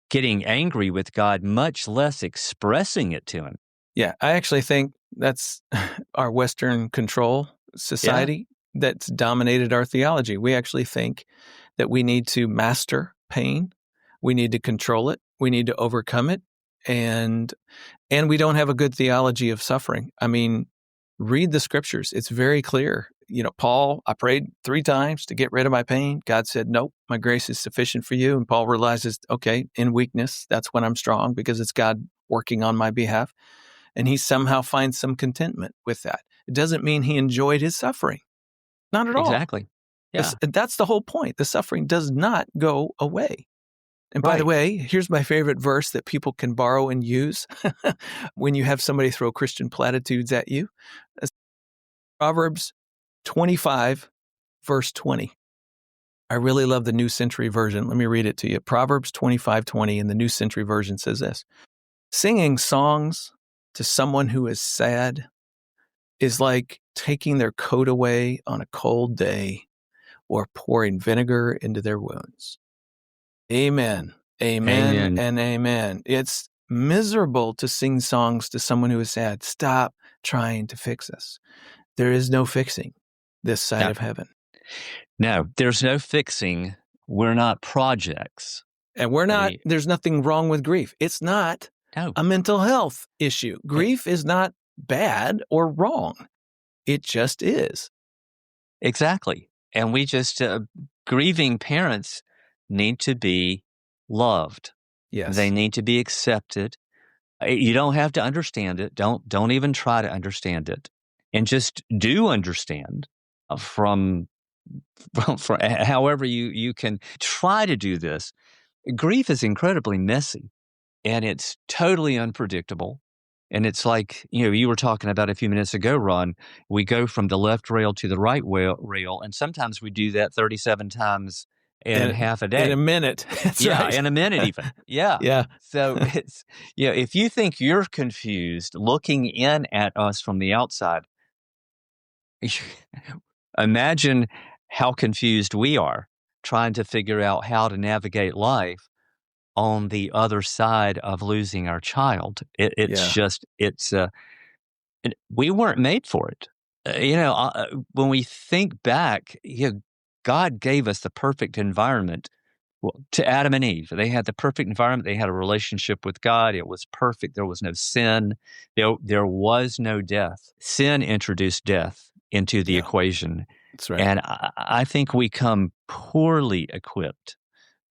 getting angry with God, much less expressing it to Him. Yeah, I actually think that's our Western control society that's dominated our theology. We actually think that we need to master pain, we need to control it, we need to overcome it, and we don't have a good theology of suffering. I mean, read the scriptures. It's very clear. Paul, I prayed 3 times to get rid of my pain. God said, nope, my grace is sufficient for you. And Paul realizes, okay, in weakness, that's when I'm strong, because it's God working on my behalf. And he somehow finds some contentment with that. It doesn't mean he enjoyed his suffering. Not at all. Exactly. Yeah. That's the whole point. The suffering does not go away. And by the Right. way, here's my favorite verse that people can borrow and use when you have somebody throw Christian platitudes at you. Proverbs 25, verse 20. I really love the New Century Version. Let me read it to you. Proverbs 25:20 in the New Century Version says this: singing songs to someone who is sad is like taking their coat away on a cold day or pouring vinegar into their wounds. Amen. Amen Amen. and amen. It's miserable to sing songs to someone who is sad. Stop trying to fix us. There is no fixing this side No. of heaven. No, there's no fixing. We're not projects. And there's nothing wrong with grief. It's not a mental health issue. Grief is not bad or wrong. It just is. Exactly. And we just, grieving parents need to be loved. Yes. They need to be accepted. You don't have to understand it. Don't even try to understand it. And just do understand from however you can try to do this. Grief is incredibly messy, and it's totally unpredictable. And it's like, you were talking about a few minutes ago, Ron, we go from the left rail to the right rail, and sometimes we do that 37 times in half a day. In a minute. That's right. In a minute even. Yeah. Yeah. So it's, if you think you're confused looking in at us from the outside, imagine how confused we are trying to figure out how to navigate life on the other side of losing our child. We weren't made for it. When we think back, God gave us the perfect environment. Well, to Adam and Eve, they had the perfect environment. They had a relationship with God. It was perfect. There was no sin. There was no death. Sin introduced death into the equation. That's right. And I think we come poorly equipped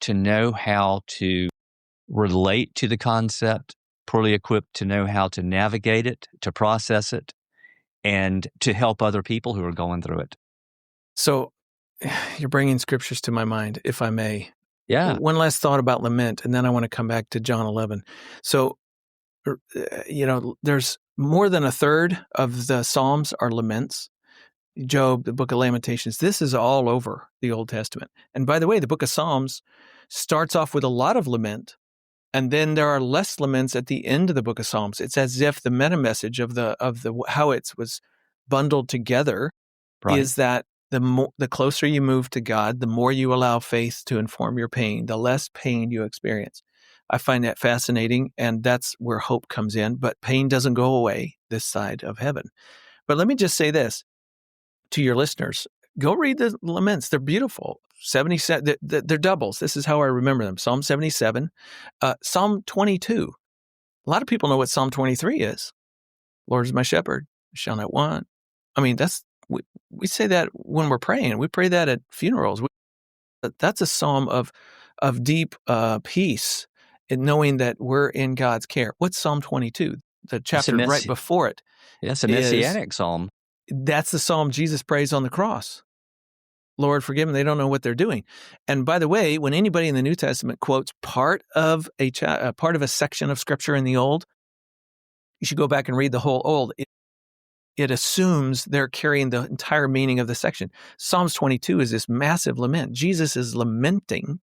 to know how to relate to the concept, poorly equipped to know how to navigate it, to process it, and to help other people who are going through it. So you're bringing scriptures to my mind, if I may. Yeah. One last thought about lament, and then I want to come back to John 11. So, there's more than a third of the Psalms are laments. Job, the book of Lamentations. This is all over the Old Testament. And by the way, the book of Psalms starts off with a lot of lament, and then there are less laments at the end of the book of Psalms. It's as if the meta message of the how it was bundled together Right. is that the closer you move to God, the more you allow faith to inform your pain, the less pain you experience. I find that fascinating, and that's where hope comes in. But pain doesn't go away this side of heaven. But let me just say this to your listeners. Go read the laments. They're beautiful. 77, they're doubles. This is how I remember them. Psalm 77, Psalm 22. A lot of people know what Psalm 23 is. Lord is my shepherd, I shall not want. I mean, we say that when we're praying. We pray that at funerals. That's a psalm of deep peace in knowing that we're in God's care. What's Psalm 22? The chapter right before it. That's a messianic psalm. That's the psalm Jesus prays on the cross. Lord, forgive them. They don't know what they're doing. And by the way, when anybody in the New Testament quotes part of a section of Scripture in the Old, you should go back and read the whole Old. It assumes they're carrying the entire meaning of the section. Psalms 22 is this massive lament. Jesus is lamenting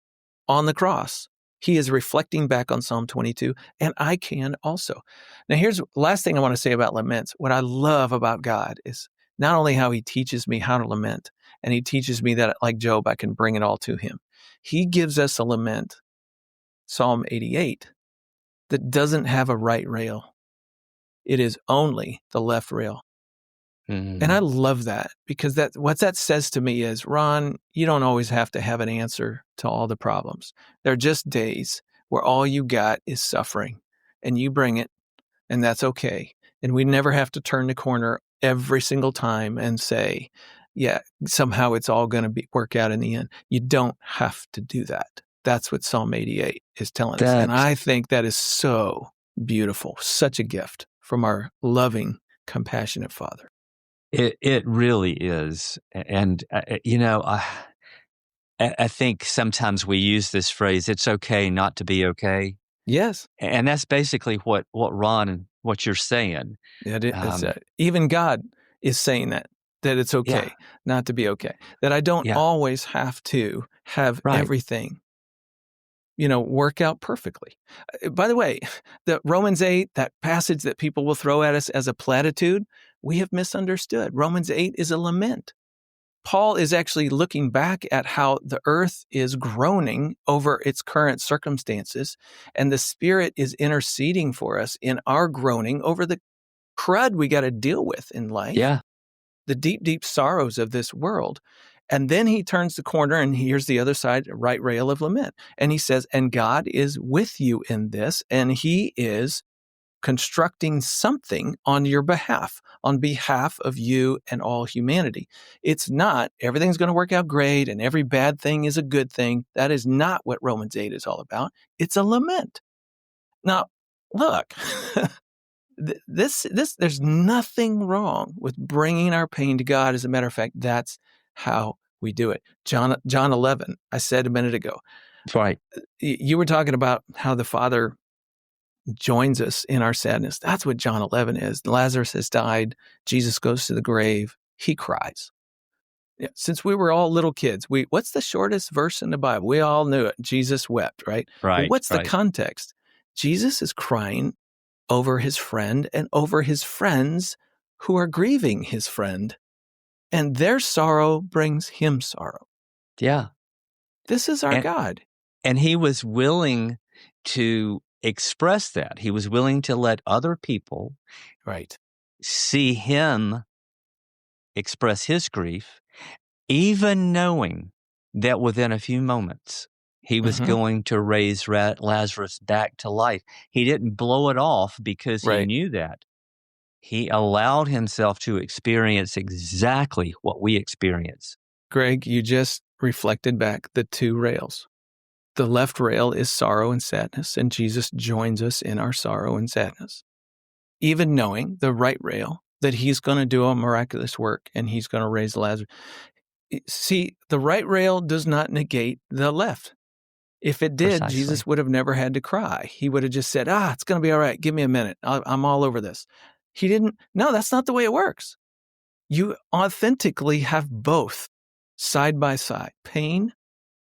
on the cross. He is reflecting back on Psalm 22, and I can also. Now, here's the last thing I want to say about laments. What I love about God is not only how he teaches me how to lament, and he teaches me that, like Job, I can bring it all to him. He gives us a lament, Psalm 88, that doesn't have a right rail. It is only the left rail. Mm-hmm. And I love that, because what that says to me is, Ron, you don't always have to have an answer to all the problems. There are just days where all you got is suffering, and you bring it, and that's okay. And we never have to turn the corner every single time and say, yeah, somehow it's all going to work out in the end. You don't have to do that. That's what Psalm 88 is telling us. And I think that is so beautiful, such a gift from our loving, compassionate Father. It really is. And, I think sometimes we use this phrase, it's okay not to be okay. Yes. And that's basically what Ron and what you're saying. Even God is saying that it's okay not to be okay, that I don't always have to have everything, work out perfectly. By the way, the Romans 8, that passage that people will throw at us as a platitude, we have misunderstood. Romans 8 is a lament. Paul is actually looking back at how the earth is groaning over its current circumstances, and the Spirit is interceding for us in our groaning over the crud we got to deal with in life. Yeah. The deep, deep sorrows of this world. And then he turns the corner, and here's the other side, right rail of lament. And he says, and God is with you in this, and he is constructing something on your behalf, on behalf of you and all humanity. It's not everything's going to work out great and every bad thing is a good thing. That is not what Romans 8 is all about. It's a lament. Now, look, there's nothing wrong with bringing our pain to God. As a matter of fact, that's how we do it. John 11, I said a minute ago. Right. You were talking about how the Father joins us in our sadness. That's what John 11 is. Lazarus has died. Jesus goes to the grave. He cries. Yeah, since we were all little kids, what's the shortest verse in the Bible? We all knew it. Jesus wept, right? Right. Well, what's the context? Jesus is crying over his friend and over his friends who are grieving his friend, and their sorrow brings him sorrow. Yeah. This is our God. And he was willing to express that. He was willing to let other people see him express his grief, even knowing that within a few moments he was going to raise Lazarus back to life. He didn't blow it off because he knew that. He allowed himself to experience exactly what we experience. Greg, you just reflected back the two rails. The left rail is sorrow and sadness, and Jesus joins us in our sorrow and sadness. Even knowing the right rail, that he's going to do a miraculous work and he's going to raise Lazarus. See, the right rail does not negate the left. If it did, Precisely. Jesus would have never had to cry. He would have just said, it's going to be all right. Give me a minute. I'm all over this. He didn't. No, that's not the way it works. you authentically have both side by side, pain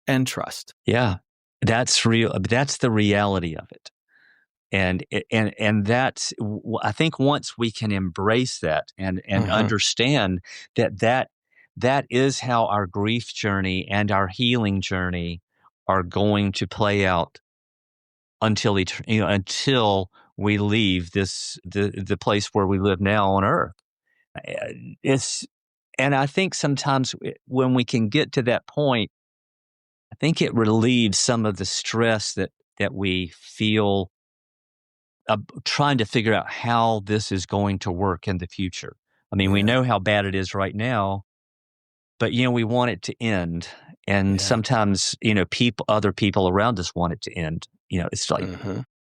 and trust. Yeah, that's real. That's the reality of it. And that's I think once we can embrace that and understand that is how our grief journey and our healing journey are going to play out until until we leave the place where we live now on earth. It's and I think sometimes when we can get to that point, I think it relieves some of the stress that we feel trying to figure out how this is going to work in the future. I mean, we know how bad it is right now, but we want it to end. And sometimes, other people around us want it to end. It's like,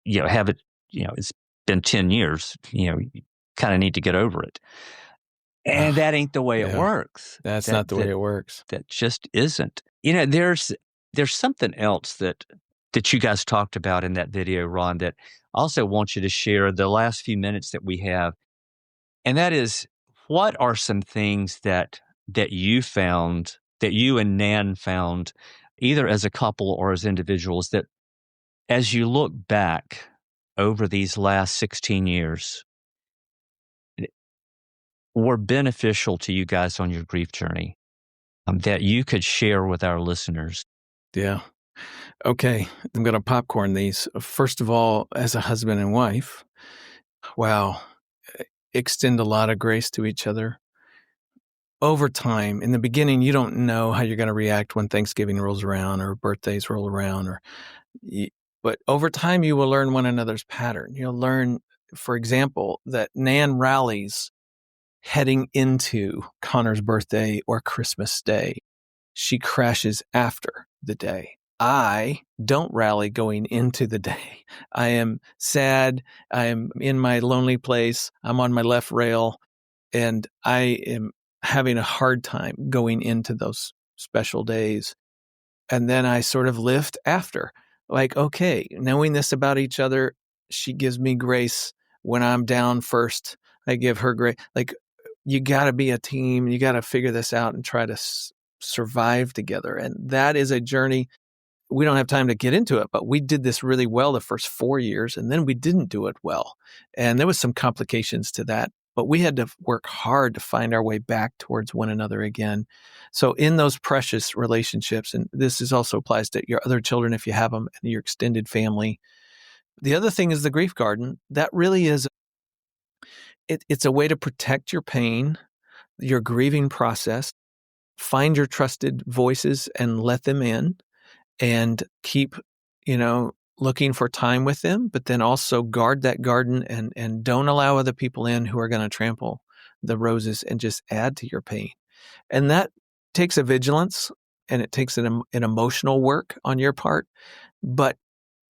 have it, it's been 10 years, you kind of need to get over it. And that ain't the way it works. That's not the way it works. That just isn't. There's something else that you guys talked about in that video, Ron, that I also want you to share the last few minutes that we have. And that is, what are some things that you found, that you and Nan found, either as a couple or as individuals, that as you look back over these last 16 years, were beneficial to you guys on your grief journey, that you could share with our listeners? Yeah. Okay, I'm going to popcorn these. First of all, as a husband and wife, wow, extend a lot of grace to each other. Over time, in the beginning, you don't know how you're going to react when Thanksgiving rolls around or birthdays roll around, but over time, you will learn one another's pattern. You'll learn, for example, that Nan rallies heading into Connor's birthday or Christmas Day. She crashes after the day. I don't rally going into the day. I am sad. I am in my lonely place. I'm on my left rail, and I am having a hard time going into those special days. And then I sort of lift after, like, okay, knowing this about each other, she gives me grace when I'm down first. I give her grace. Like, you got to be a team. You got to figure this out and try to survive together. And that is a journey. We don't have time to get into it, but we did this really well the first 4 years, and then we didn't do it well. And there was some complications to that, but we had to work hard to find our way back towards one another again. So in those precious relationships, and this also applies to your other children if you have them, and your extended family. The other thing is the grief garden. That really is, it's a way to protect your pain, your grieving process. Find your trusted voices and let them in, and keep, looking for time with them, but then also guard that garden and don't allow other people in who are going to trample the roses and just add to your pain. And that takes a vigilance, and it takes an emotional work on your part, but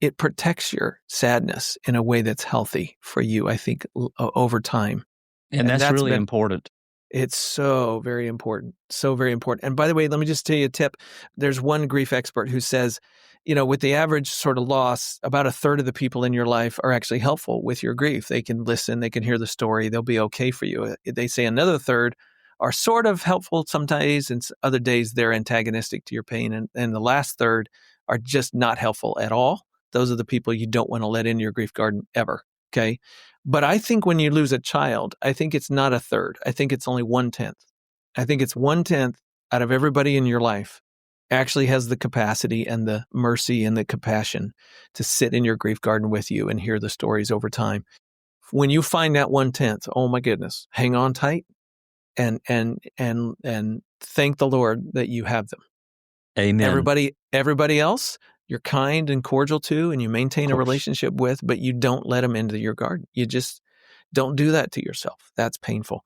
it protects your sadness in a way that's healthy for you, I think, over time. And that's really important. It's so very important. So very important. And by the way, let me just tell you a tip. There's one grief expert who says, with the average sort of loss, about a third of the people in your life are actually helpful with your grief. They can listen, they can hear the story, they'll be okay for you. They say another third are sort of helpful some days, and other days they're antagonistic to your pain. And the last third are just not helpful at all. Those are the people you don't want to let in your grief garden ever. Okay. But I think when you lose a child, I think it's not a third. I think it's only 1/10. I think it's 1/10 out of everybody in your life actually has the capacity and the mercy and the compassion to sit in your grief garden with you and hear the stories over time. When you find that 1/10, oh my goodness, hang on tight and thank the Lord that you have them. Amen. Everybody else, you're kind and cordial to, and you maintain a relationship with, but you don't let them into your garden. You just don't do that to yourself. That's painful.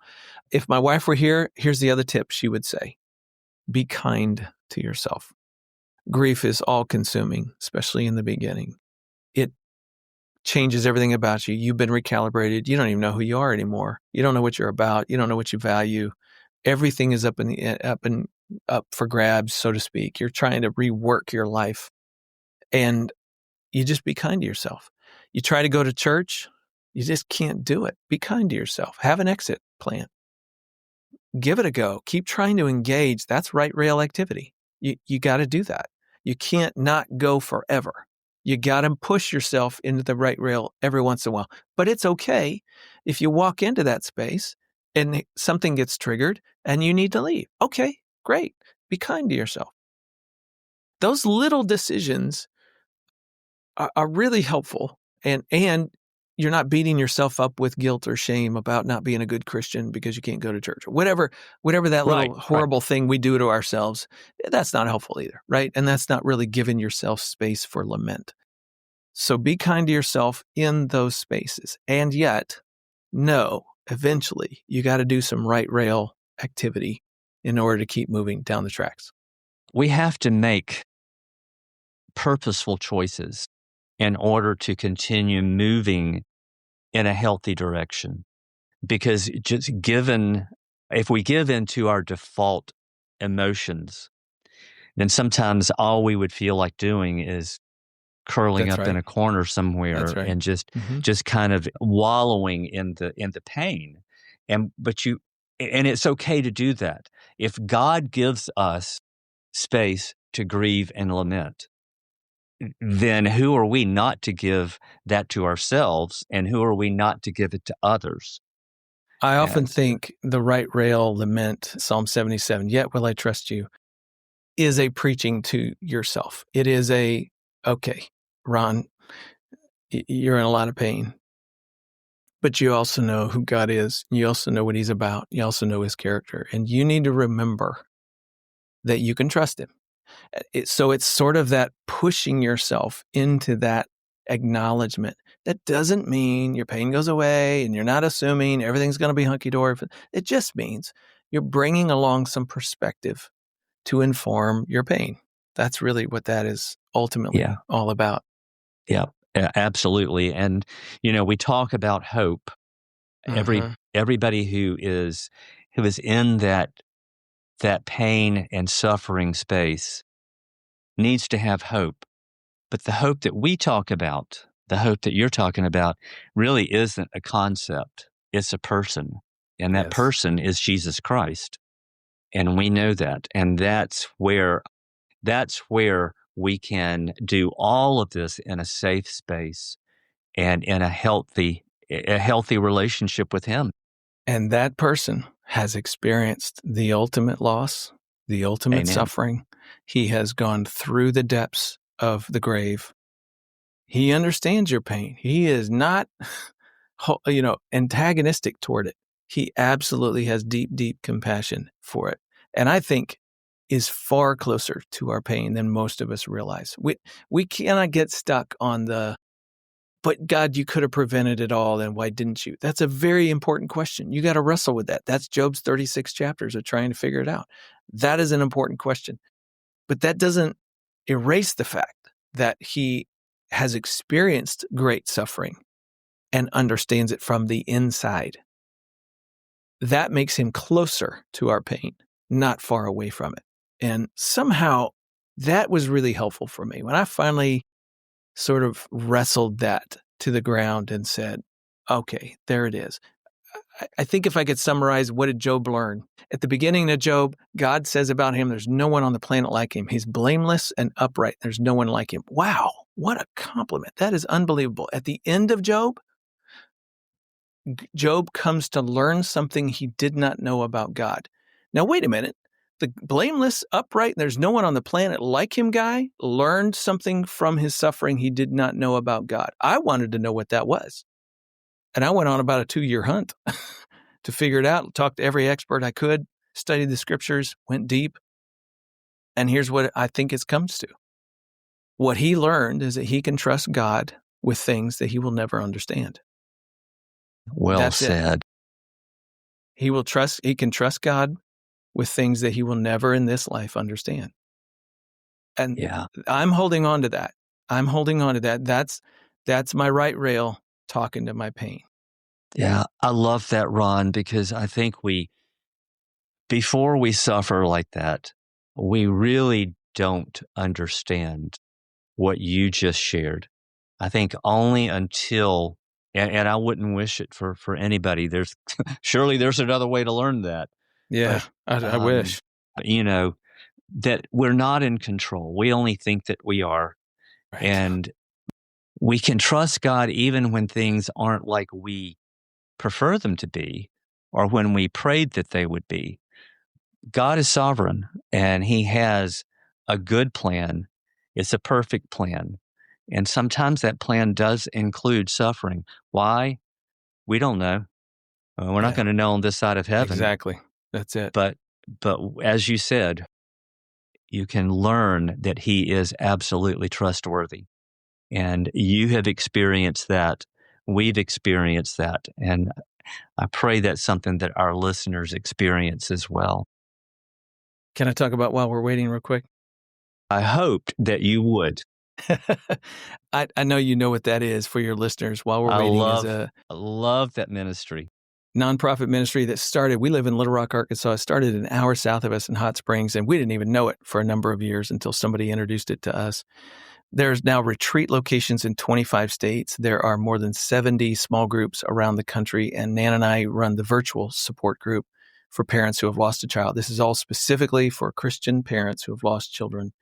If my wife were here, here's the other tip she would say: be kind to yourself. Grief is all consuming, especially in the beginning. It changes everything about you. You've been recalibrated. You don't even know who you are anymore. You don't know what you're about. You don't know what you value. Everything is up for grabs, so to speak. You're trying to rework your life. And you just be kind to yourself. You try to go to church, you just can't do it. Be kind to yourself. Have an exit plan. give it a go. Keep trying to engage. That's right rail activity. You got to do that. You can't not go forever. You got to push yourself into the right rail every once in a while. But it's okay if you walk into that space and something gets triggered and you need to leave. Okay, great. Be kind to yourself. Those little decisions are really helpful, and you're not beating yourself up with guilt or shame about not being a good Christian because you can't go to church or whatever that little horrible thing we do to ourselves. That's not helpful either, right? And that's not really giving yourself space for lament. So be kind to yourself in those spaces. And yet, no, eventually you got to do some right rail activity in order to keep moving down the tracks. We have to make purposeful choices in order to continue moving in a healthy direction. Because if we give into our default emotions, then sometimes all we would feel like doing is curling up in a corner somewhere and just kind of wallowing in the pain. And it's okay to do that. If God gives us space to grieve and lament, then who are we not to give that to ourselves, and who are we not to give it to others? I often think the right rail lament, Psalm 77, yet will I trust you, is a preaching to yourself. It is okay, Ron, you're in a lot of pain, but you also know who God is. You also know what he's about. You also know his character, and you need to remember that you can trust him. So it's sort of that pushing yourself into that acknowledgement. That doesn't mean your pain goes away and you're not assuming everything's going to be hunky-dory. It just means you're bringing along some perspective to inform your pain. That's really what that is ultimately all about. Yeah, absolutely. And, we talk about hope. Everybody who is in that pain and suffering space needs to have hope. But the hope that we talk about, the hope that you're talking about, really isn't a concept. It's a person. And that person is Jesus Christ. And we know that. And that's where we can do all of this in a safe space and in a healthy relationship with him. And that person has experienced the ultimate loss, the ultimate suffering. He has gone through the depths of the grave. He understands your pain. He is not, antagonistic toward it. He absolutely has deep, deep compassion for it. And I think is far closer to our pain than most of us realize. We cannot get stuck on but God, you could have prevented it all, and why didn't you? That's a very important question. You got to wrestle with that. That's Job's 36 chapters of trying to figure it out. That is an important question. But that doesn't erase the fact that he has experienced great suffering and understands it from the inside. That makes him closer to our pain, not far away from it. And somehow that was really helpful for me. When I finally sort of wrestled that to the ground and said, okay, there it is. I think if I could summarize, what did Job learn? At the beginning of Job, God says about him, there's no one on the planet like him. He's blameless and upright. There's no one like him. Wow, what a compliment. That is unbelievable. At the end of Job comes to learn something he did not know about God. Now, wait a minute. The blameless, upright, there's no one on the planet like him guy learned something from his suffering he did not know about God. I wanted to know what that was. And I went on about a 2-year hunt to figure it out, talked to every expert I could, studied the scriptures, went deep. And here's what I think it comes to. What he learned is that he can trust God with things that he will never understand. Well said. He can trust God with things that he will never in this life understand. And I'm holding on to that. That's my right rail talking to my pain. Yeah, I love that, Ron, because I think before we suffer like that, we really don't understand what you just shared. I think only until, and I wouldn't wish it for anybody. Surely there's another way to learn that. Yeah, But, I wish. you know, that we're not in control. We only think that we are. Right. And we can trust God even when things aren't like we prefer them to be or when we prayed that they would be. God is sovereign and he has a good plan. It's a perfect plan. And sometimes that plan does include suffering. Why? We don't know. We're not Yeah, going to know on this side of heaven. exactly. That's it. But as you said, you can learn that he is absolutely trustworthy. And you have experienced that. We've experienced that. And I pray that's something that our listeners experience as well. Can I talk about while we're waiting real quick? I hoped that you would. I know you know what that is for your listeners. While we're I waiting is love, a I love that ministry. nonprofit ministry that started. We live in Little Rock, Arkansas. It started an hour south of us in Hot Springs, and we didn't even know it for a number of years until somebody introduced it to us. There's now retreat locations in 25 states. There are more than 70 small groups around the country, and Nan and I run the virtual support group for parents who have lost a child. This is all specifically for Christian parents who have lost children.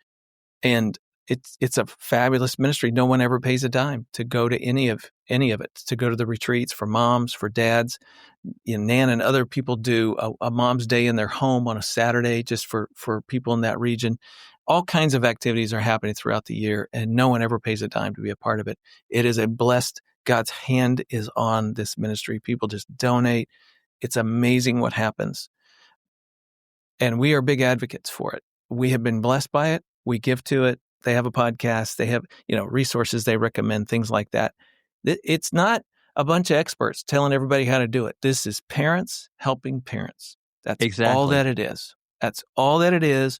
And it's a fabulous ministry. No one ever pays a dime to go to any of it, to go to the retreats for moms, for dads. Nan and other people do a mom's day in their home on a Saturday just for people in that region. All kinds of activities are happening throughout the year, and no one ever pays a dime to be a part of it. It is a blessed, God's hand is on this ministry. People just donate. It's amazing what happens. And we are big advocates for it. We have been blessed by it. We give to it. They have a podcast. They have, resources they recommend, things like that. It's not a bunch of experts telling everybody how to do it. This is parents helping parents. That's all Exactly. that it is. That's all that it is,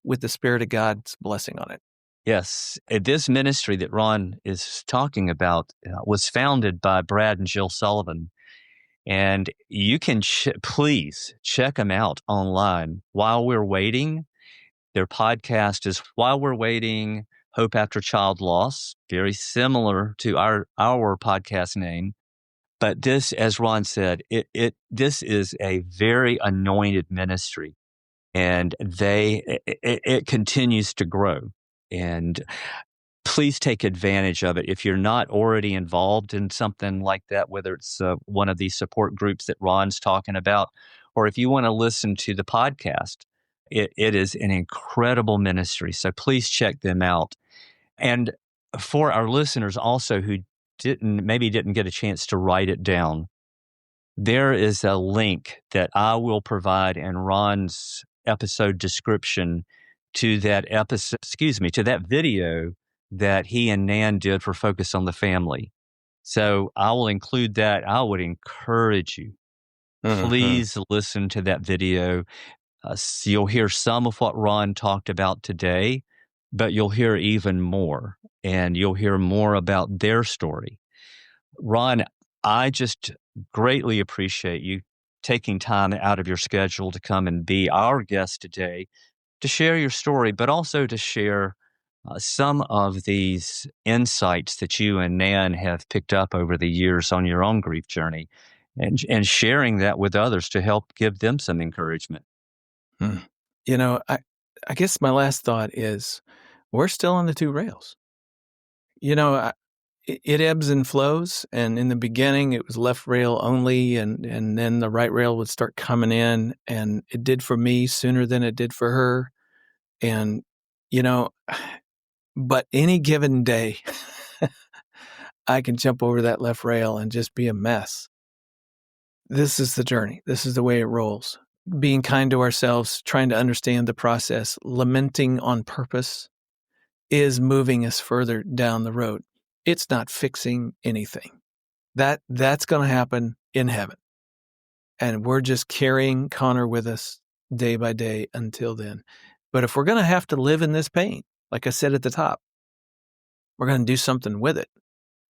with the Spirit of God's blessing on it. Yes. This ministry that Ron is talking about was founded by Brad and Jill Sullivan. And you can please check them out online. While we're waiting, their podcast is While We're Waiting, Hope After Child Loss, very similar to our podcast name. But this, as Ron said, this is a very anointed ministry, and it continues to grow. And please take advantage of it. If you're not already involved in something like that, whether it's one of these support groups that Ron's talking about, or if you want to listen to the podcast, it is an incredible ministry. So please check them out. And for our listeners also who didn't get a chance to write it down, there is a link that I will provide in Ron's episode description to that to that video that he and Nan did for Focus on the Family. So I will include that. I would encourage you, please listen to that video. So you'll hear some of what Ron talked about today, but you'll hear even more, and you'll hear more about their story. Ron, I just greatly appreciate you taking time out of your schedule to come and be our guest today to share your story, but also to share some of these insights that you and Nan have picked up over the years on your own grief journey, and sharing that with others to help give them some encouragement. I guess my last thought is we're still on the two rails. It ebbs and flows. And in the beginning, it was left rail only. And then the right rail would start coming in. And it did for me sooner than it did for her. And, but any given day, I can jump over that left rail and just be a mess. This is the journey. This is the way it rolls. Being kind to ourselves, trying to understand the process, lamenting on purpose is moving us further down the road. It's not fixing anything. That's going to happen in heaven. And we're just carrying Connor with us day by day until then. But if we're going to have to live in this pain, like I said at the top, we're going to do something with it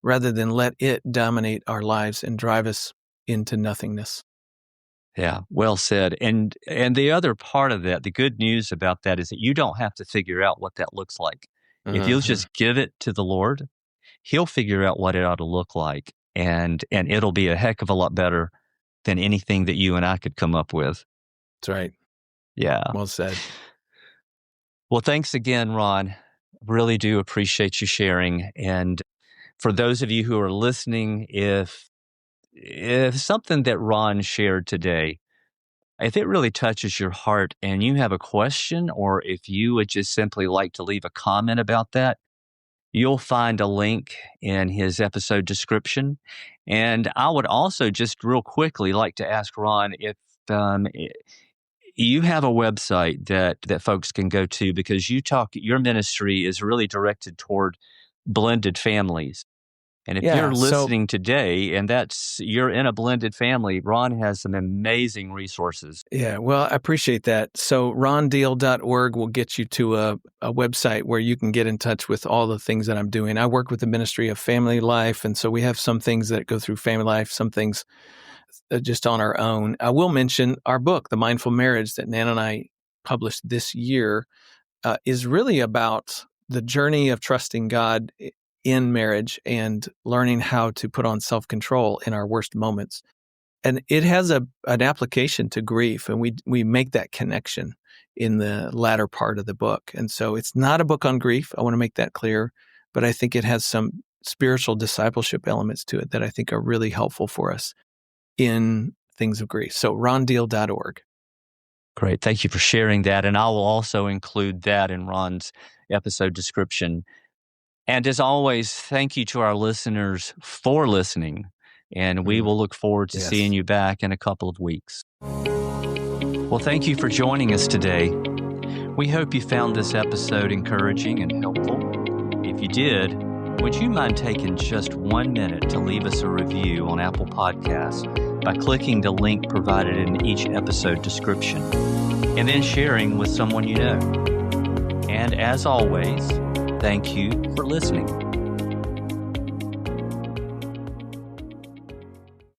rather than let it dominate our lives and drive us into nothingness. Yeah, well said. And the other part of that, the good news about that is that you don't have to figure out what that looks like. If you'll just give it to the Lord, He'll figure out what it ought to look like, and it'll be a heck of a lot better than anything that you and I could come up with. That's right. Yeah. Well said. Well, thanks again, Ron. Really do appreciate you sharing. And for those of you who are listening, if something that Ron shared today, if it really touches your heart and you have a question, or if you would just simply like to leave a comment about that, you'll find a link in his episode description. And I would also just real quickly like to ask Ron if you have a website that folks can go to, because your ministry is really directed toward blended families. And if Yeah. you're listening today and you're in a blended family, Ron has some amazing resources. Yeah, well, I appreciate that. So rondeal.org will get you to a website where you can get in touch with all the things that I'm doing. I work with the ministry of FamilyLife, and so we have some things that go through FamilyLife, some things just on our own. I will mention our book, The Mindful Marriage, that Nan and I published this year, is really about the journey of trusting God in marriage and learning how to put on self-control in our worst moments. And it has an application to grief, and we make that connection in the latter part of the book. And so it's not a book on grief. I want to make that clear, but I think it has some spiritual discipleship elements to it that I think are really helpful for us in things of grief. So rondeal.org. Great. Thank you for sharing that. And I will also include that in Ron's episode description. And as always, thank you to our listeners for listening. And we will look forward to seeing you back in a couple of weeks. Well, thank you for joining us today. We hope you found this episode encouraging and helpful. If you did, would you mind taking just 1 minute to leave us a review on Apple Podcasts by clicking the link provided in each episode description, and then sharing with someone you know? And as always, thank you for listening.